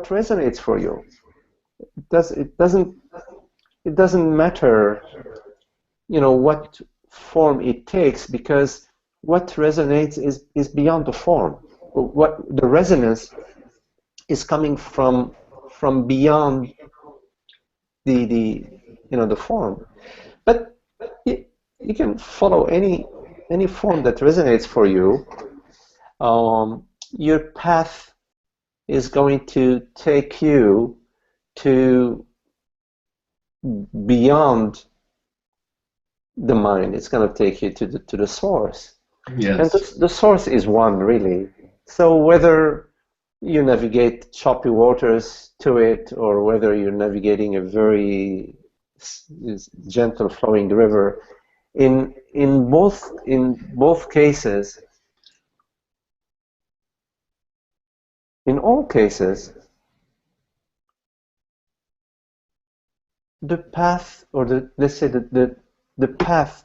resonates for you. It doesn't matter, you know, what form it takes, because what resonates is beyond the form. What the resonance is coming from beyond the form. But you can follow any form that resonates for you. Your path is going to take you to beyond the mind. It's going to take you to the source. Yes. And the source is one, really. So whether you navigate choppy waters to it, or whether you're navigating a very gentle flowing river, in both cases, in all cases, the path, or let's say the path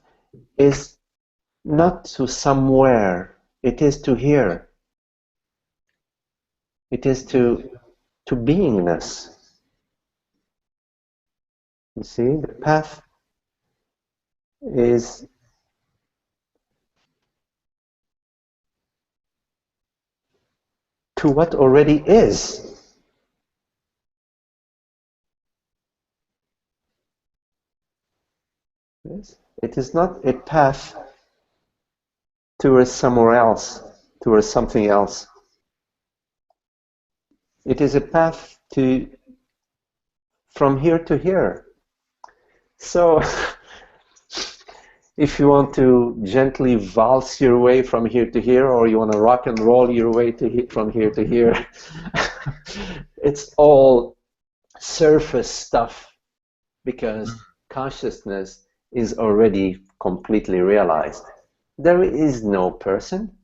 is not to somewhere, it is to here. It is to beingness. You see, the path is to what already is. Yes? It is not a path towards somewhere else, towards something else. It is a path from here to here. So, if you want to gently valse your way from here to here, or you want to rock and roll your way from here to here, it's all surface stuff, because consciousness is already completely realized. There is no person.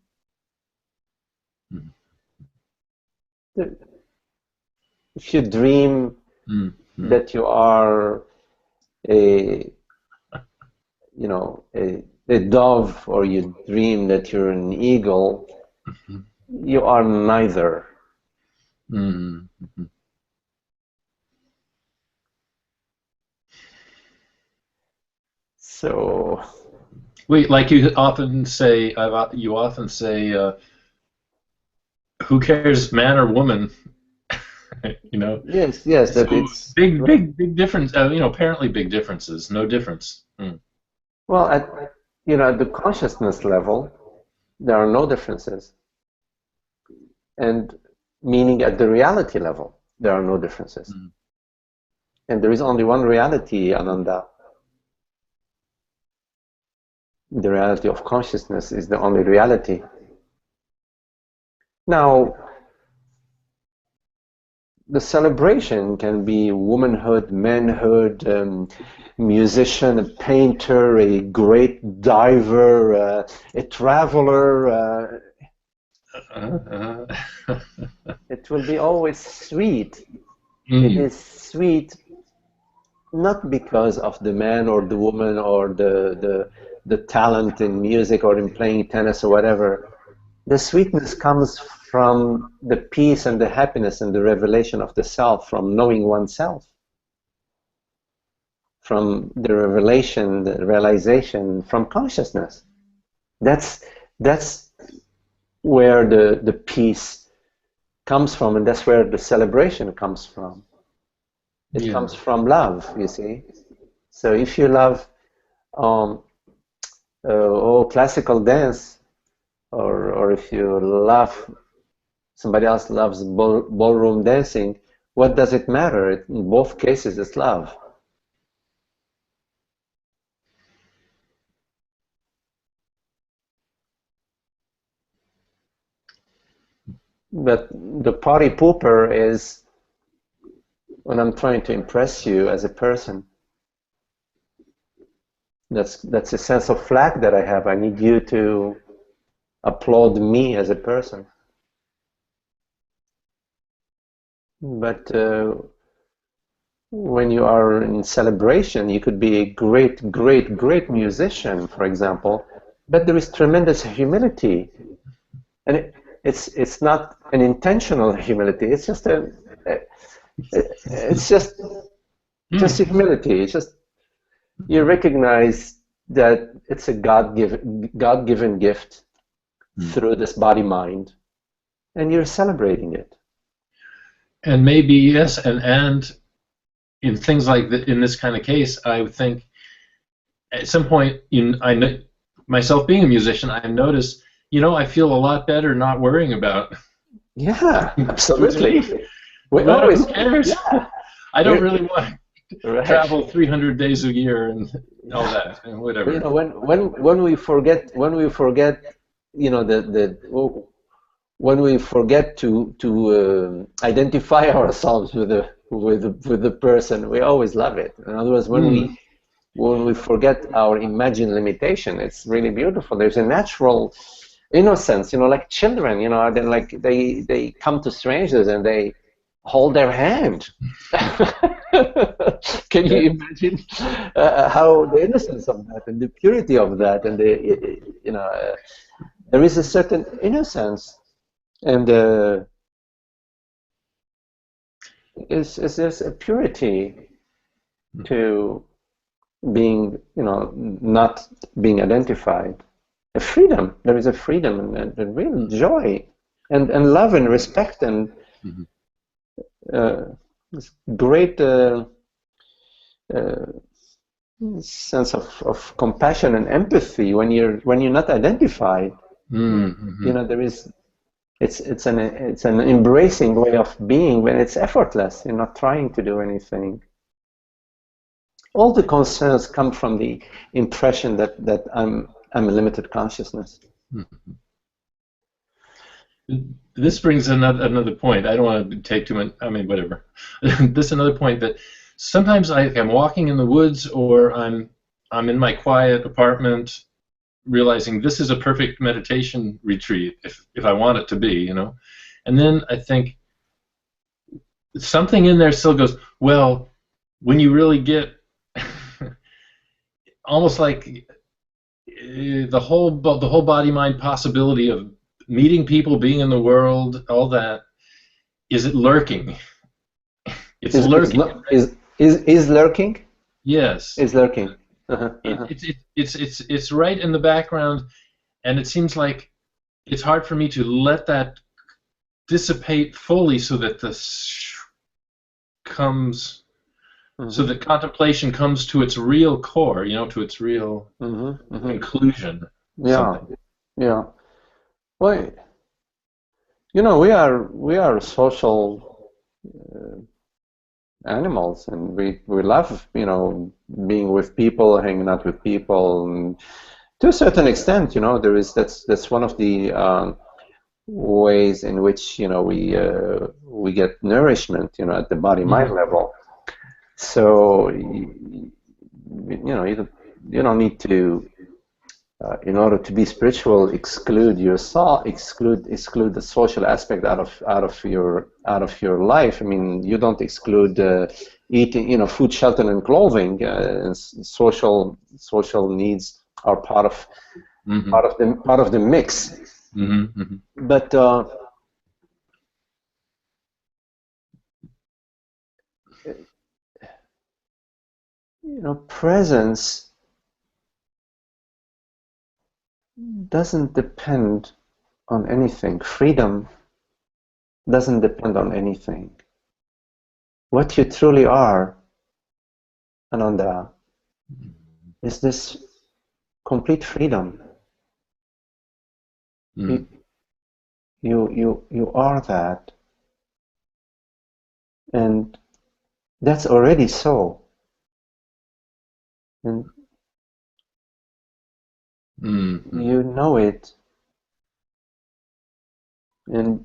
If you dream that you are a dove, or you dream that you're an eagle, you are neither. So, wait, like you often say, who cares, man or woman? You know. Yes, so that it's big difference. Apparently big differences. No difference. Well, at the consciousness level, there are no differences, and meaning at the reality level, there are no differences, and there is only one reality, Ananda. the reality of consciousness is the only reality. Now, the celebration can be womanhood, manhood, musician, a painter, a great diver, a traveler. It will be always sweet. It is sweet not because of the man or the woman or the talent in music or in playing tennis or whatever. The sweetness comes from the peace and the happiness and the revelation of the self, from knowing oneself, from the revelation, the realization, from consciousness. That's where the peace comes from, and that's where the celebration comes from. It comes from love, you see. So if you love classical dance, or if you love, somebody else loves ballroom dancing, what does it matter? In both cases, it's love. But the party pooper is when I'm trying to impress you as a person. That's a sense of flack that I have. I need you to applaud me as a person. But when you are in celebration, you could be a great, great, great musician, for example, but there is tremendous humility. And it's not an intentional humility, it's just just humility. It's just you recognize that it's a God-given gift through this body-mind, and you're celebrating it. And maybe, yes, and in things like in this kind of case, I would think at some point, myself being a musician, I notice, I feel a lot better not worrying about. Yeah, absolutely. Who cares? Yeah. I don't really want to travel 300 days a year and all that, and whatever. When we forget, when we forget to identify ourselves with the person, we always love it. In other words, when we forget our imagined limitation, it's really beautiful. There's a natural innocence, like children, they come to strangers and they hold their hand. Can you imagine how the innocence of that and the purity of that, and there is a certain innocence, and there's a purity to being, not being identified. A freedom. There is a freedom and a real joy, and love and respect and this great sense of compassion and empathy when you're not identified. There is. It's an embracing way of being when it's effortless. You're not trying to do anything. All the concerns come from the impression that I'm a limited consciousness. This brings another point. I don't want to take too much. I mean, whatever. This is another point that sometimes I'm walking in the woods, or I'm in my quiet apartment, realizing this is a perfect meditation retreat if I want it to be, and then I think something in there still goes, well, when you really get almost like the whole body-mind possibility of meeting people, being in the world, all that, is it lurking? It's lurking. Is lurking? Yes. Is lurking. It's right in the background, and it seems like it's hard for me to let that dissipate fully, so that so that contemplation comes to its real core, to its real conclusion. Yeah, yeah. Well, we are social animals, and we love being with people, hanging out with people, and To a certain extent, there is that's one of the ways in which we get nourishment, at the body-mind level. So you don't need to, in order to be spiritual, exclude yourself, exclude the social aspect out of your life. I mean, you don't exclude eating, food, shelter, and clothing. And social needs are part of the mix. But presence doesn't depend on anything. Freedom doesn't depend on anything. What you truly are, Ananda, is this complete freedom. You are that, and that's already so. And you know it, and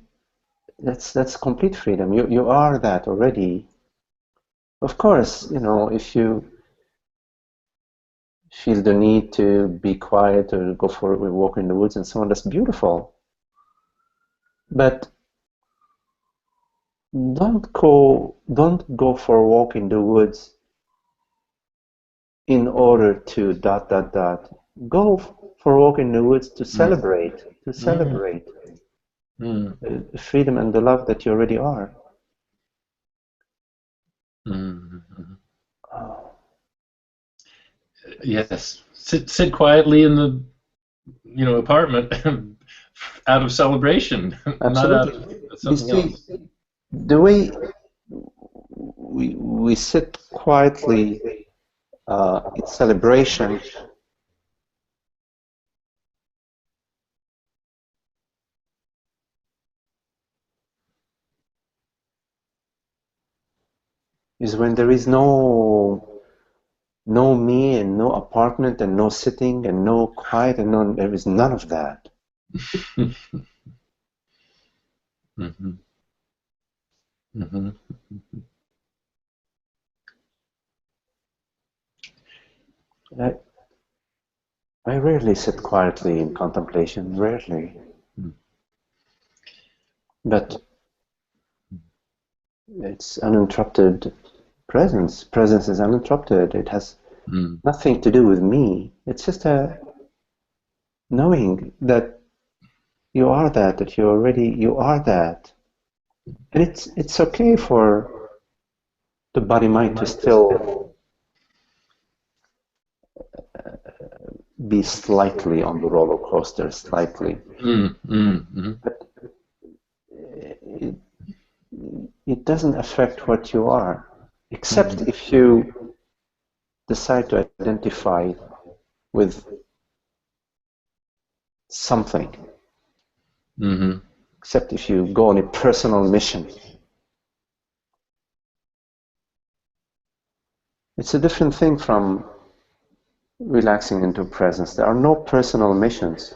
that's complete freedom. You are that already. Of course, if you feel the need to be quiet or go for a walk in the woods and so on, that's beautiful. But don't go for a walk in the woods in order to ... Go for a walk in the woods to celebrate, the freedom and the love that you already are. Yes, sit quietly in the apartment out of celebration, Absolutely. not out of something else. The way we sit quietly in celebration is when there is no me and no apartment and no sitting and no quiet and there is none of that. I rarely sit quietly in contemplation, rarely. But it's uninterrupted presence. Presence is uninterrupted. It has nothing to do with me. It's just a knowing that you are that you are that. And it's okay for the body-mind to still be slightly on the roller coaster, slightly. But it doesn't affect what you are, except if you decide to identify with something. Except if you go on a personal mission. It's a different thing from relaxing into presence. There are no personal missions.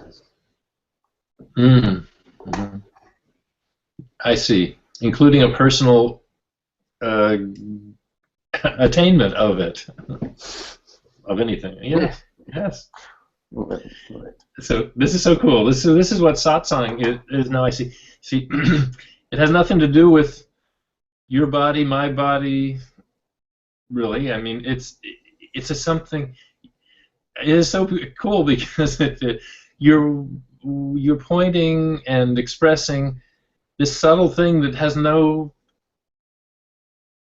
I see, including a personal attainment of it, of anything. Yes. So this is so cool. This is what satsang is now. I see. It has nothing to do with your body, my body. Really, I mean, it's a something. It is so cool because you're pointing and expressing this subtle thing that has no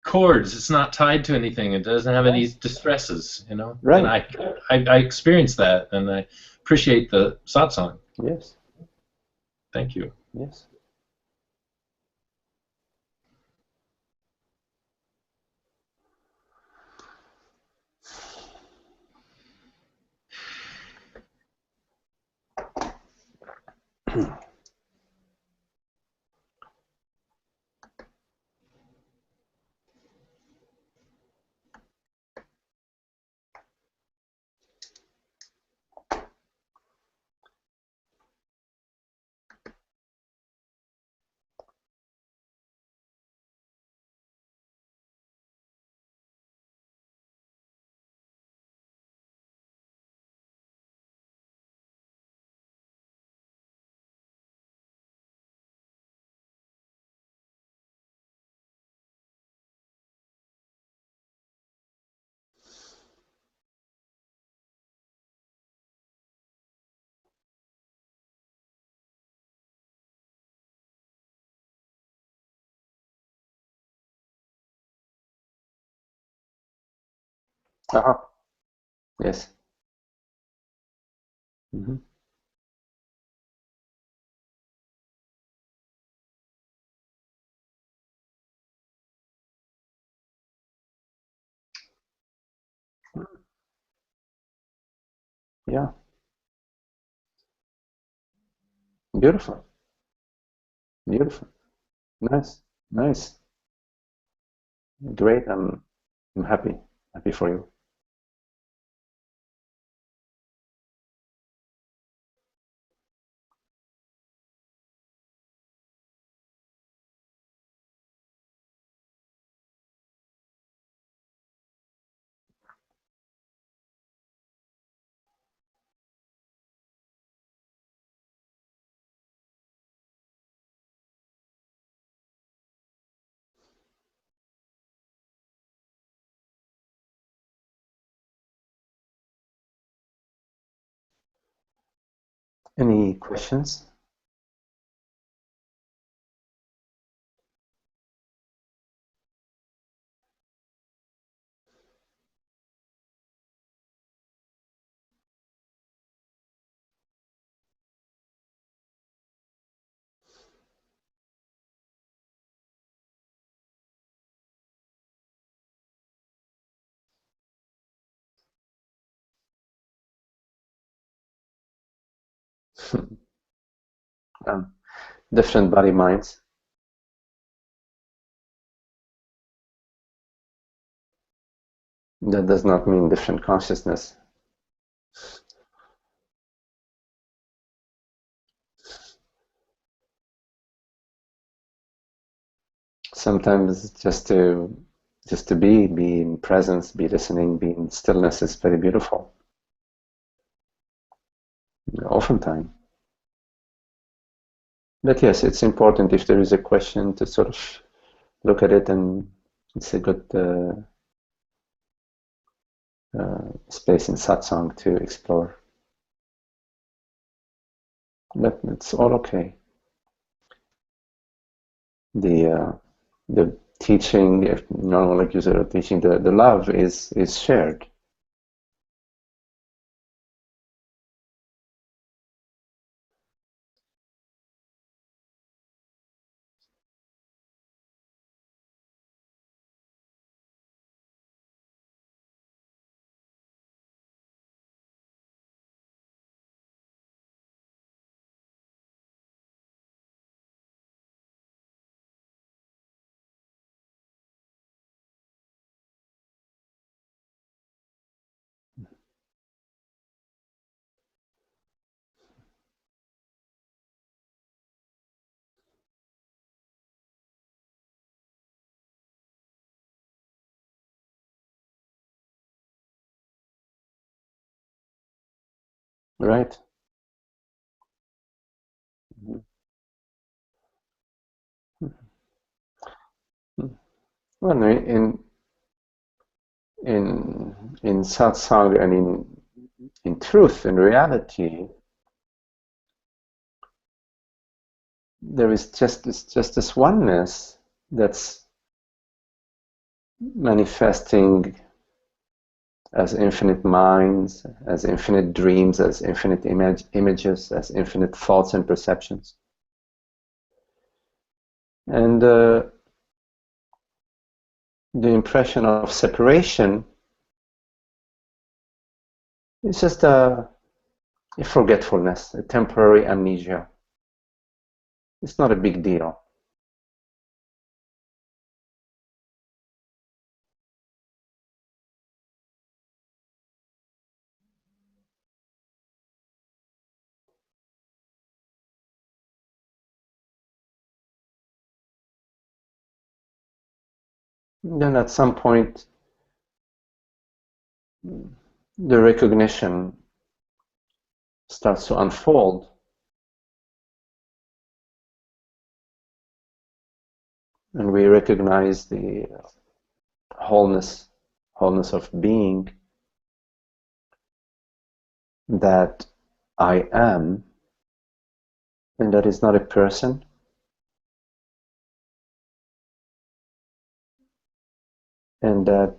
chords. It's not tied to anything. It doesn't have any distresses, Right. And I experienced that, and I appreciate the satsang. Yes. Thank you. Yes. Uh-huh. Yes. Hmm. Yeah. Beautiful. Beautiful. Nice. Nice. Great. I'm happy. Happy for you. Any questions? Um, Different body minds. That does not mean different consciousness. Sometimes just to be in presence, be listening, be in stillness is very beautiful. Oftentimes. But yes, it's important if there is a question to sort of look at it, and it's a good space in satsang to explore. But it's all okay. The the teaching, if normal like user teaching, the love is shared. Right? Mhm. Well, in satsang and in truth, in reality, there is just this oneness that's manifesting as infinite minds, as infinite dreams, as infinite images, as infinite thoughts and perceptions. And the impression of separation is just a forgetfulness, a temporary amnesia. It's not a big deal. Then at some point, the recognition starts to unfold, and we recognize the wholeness of being, that I am, and that is not a person, and that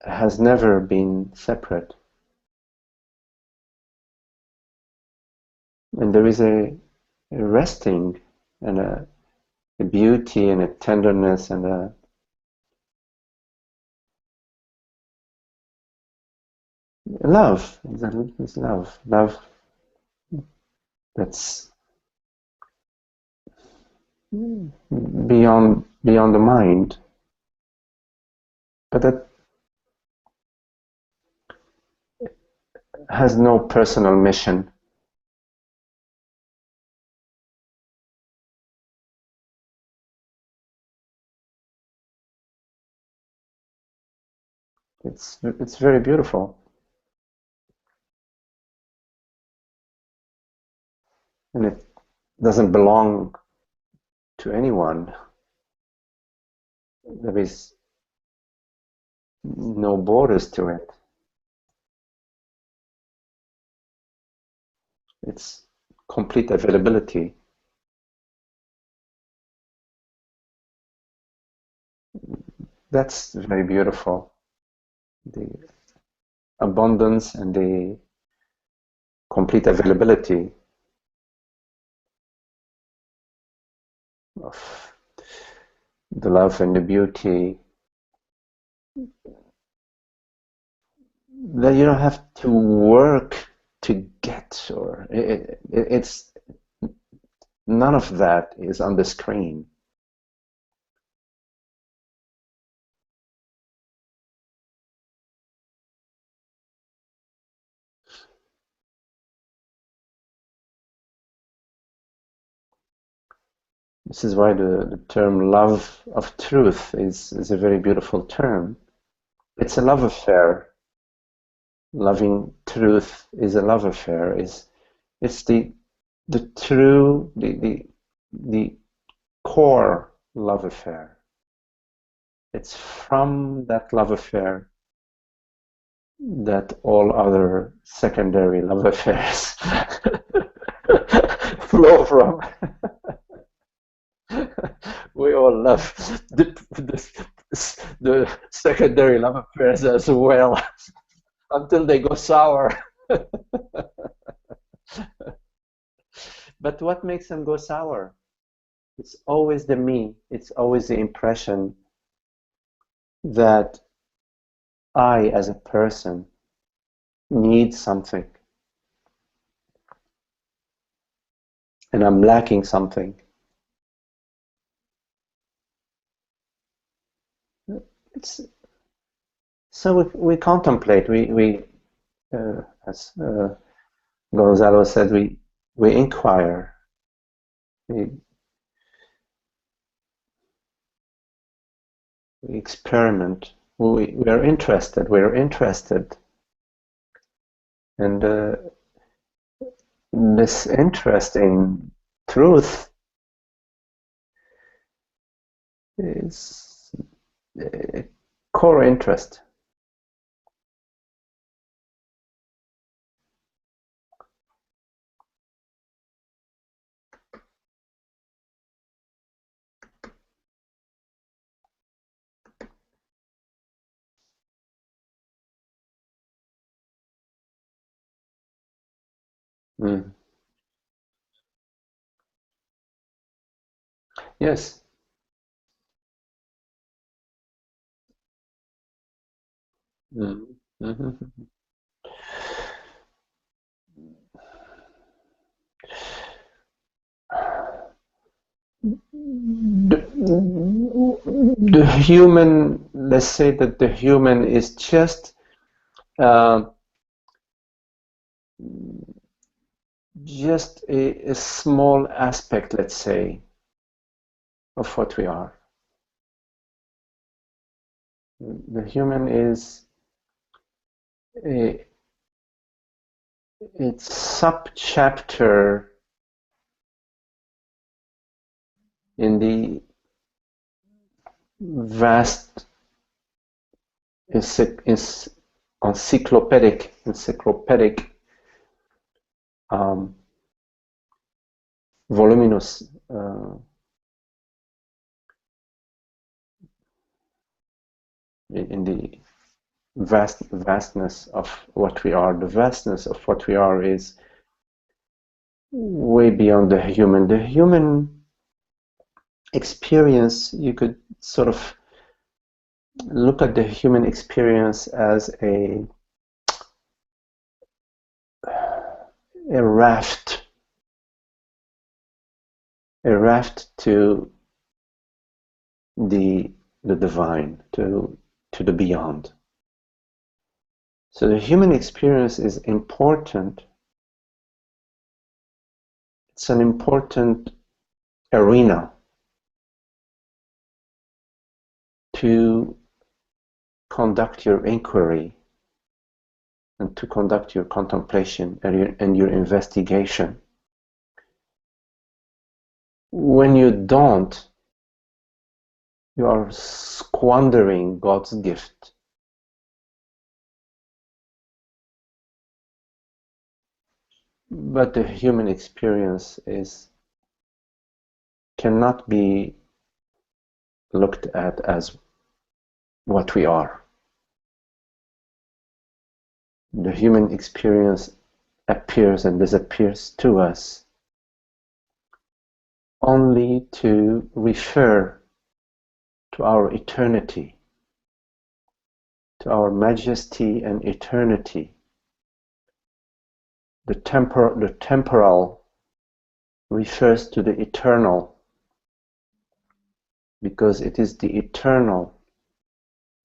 has never been separate. And there is a resting and a beauty and a tenderness and a love. It's love. Love that's beyond the mind. But that has no personal mission. It's very beautiful. And it doesn't belong to anyone. There is no borders to it. It's complete availability. That's very beautiful. The abundance and the complete availability of the love and the beauty that you don't have to work to get, or it's none of that is on the screen. This is why the term love of truth is a very beautiful term. It's a love affair. Loving truth is a love affair. It's the true, the core love affair. It's from that love affair that all other secondary love affairs flow from. We all love the secondary love affairs as well until they go sour. But what makes them go sour? It's always the me. It's always the impression that I, as a person, need something. And I'm lacking something. So we contemplate, as Gonzalo said, we inquire, we experiment, we're interested. And this interest in truth is a core interest. Mm. Yes. Mm. Mhm. The human, let's say that the human is uh, just a small aspect, let's say, of what we are. The human is a its sub-chapter in the vast encyclopedic, um, voluminous in the vastness of what we are. The vastness of what we are is way beyond the human. The human experience, you could sort of look at the human experience as a raft to the divine, to the beyond. So the human experience is important. It's an important arena to conduct your inquiry and to conduct your contemplation and your investigation. When you don't, you are squandering God's gift. But the human experience cannot be looked at as what we are. The human experience appears and disappears to us only to refer to our eternity, to our majesty and eternity. The temporal refers to the eternal, because it is the eternal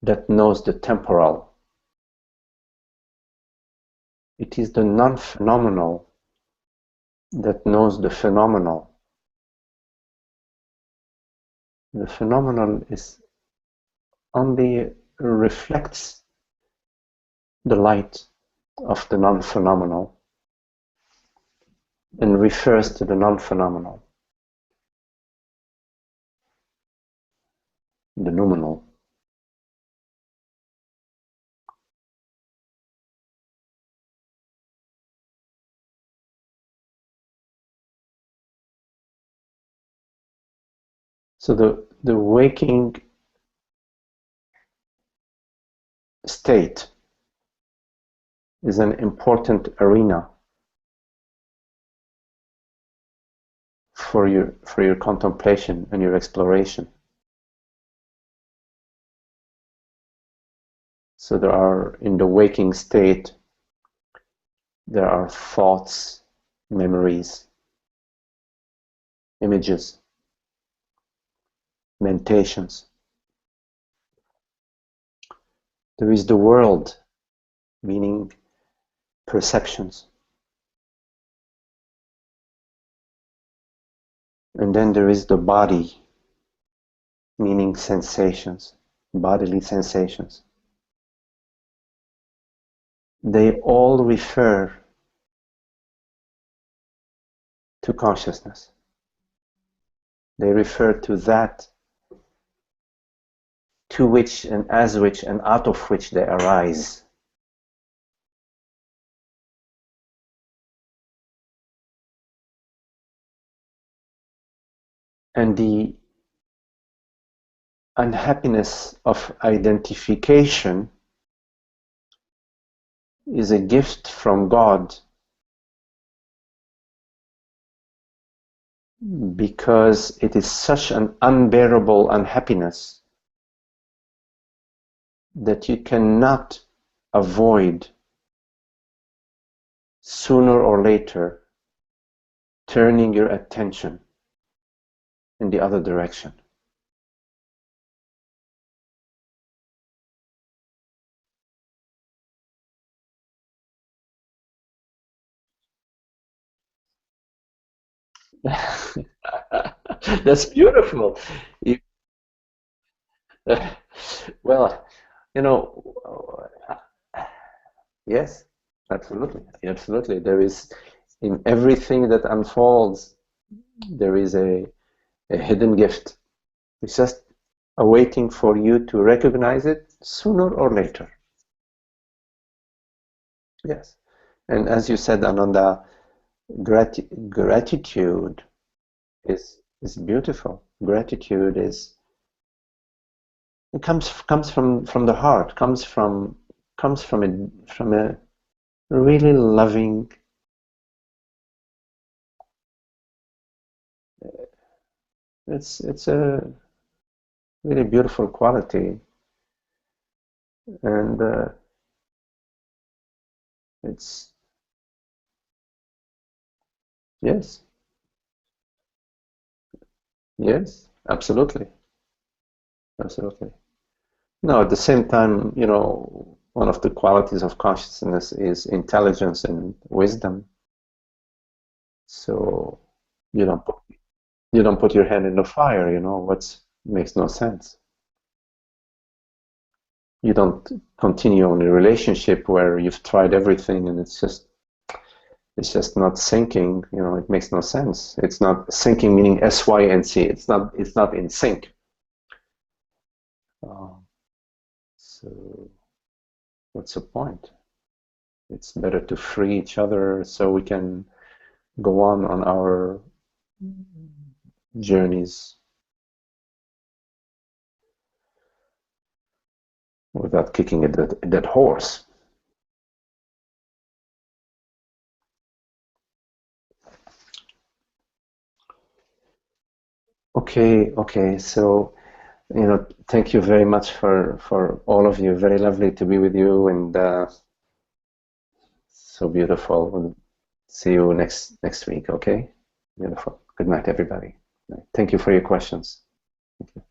that knows the temporal. It is the non-phenomenal that knows the phenomenal. The phenomenal only reflects the light of the non-phenomenal and refers to the non-phenomenal, the noumenal. So the waking state is an important arena for your contemplation and your exploration. So there are, in the waking state, there are thoughts, memories, images, meditations. There is the world, meaning perceptions. And then there is the body, meaning sensations, bodily sensations. They all refer to consciousness. They refer to that to which and as which and out of which they arise. And the unhappiness of identification is a gift from God, because it is such an unbearable unhappiness that you cannot avoid sooner or later turning your attention in the other direction. That's beautiful. You, well, yes, absolutely, absolutely. There is, in everything that unfolds, there is a hidden gift. It's just awaiting for you to recognize it sooner or later. Yes. And as you said, Ananda, gratitude is beautiful. Gratitude it comes from the heart, comes from comes from a really loving, it's a really beautiful quality, and it's yes, yes, absolutely, absolutely. No, at the same time, you know, one of the qualities of consciousness is intelligence and wisdom. So you don't put, you don't put your hand in the fire, you know, what makes no sense. You don't continue on a relationship where you've tried everything and it's just not syncing, you know, it makes no sense. It's not syncing meaning S-Y-N-C. It's not in sync. So what's the point? It's better to free each other so we can go on our journeys without kicking a dead horse. Okay. So, you know, thank you very much for all of you. Very lovely to be with you, and so beautiful. We'll see you next week. Okay, beautiful. Good night, everybody. Thank you for your questions. Thank you.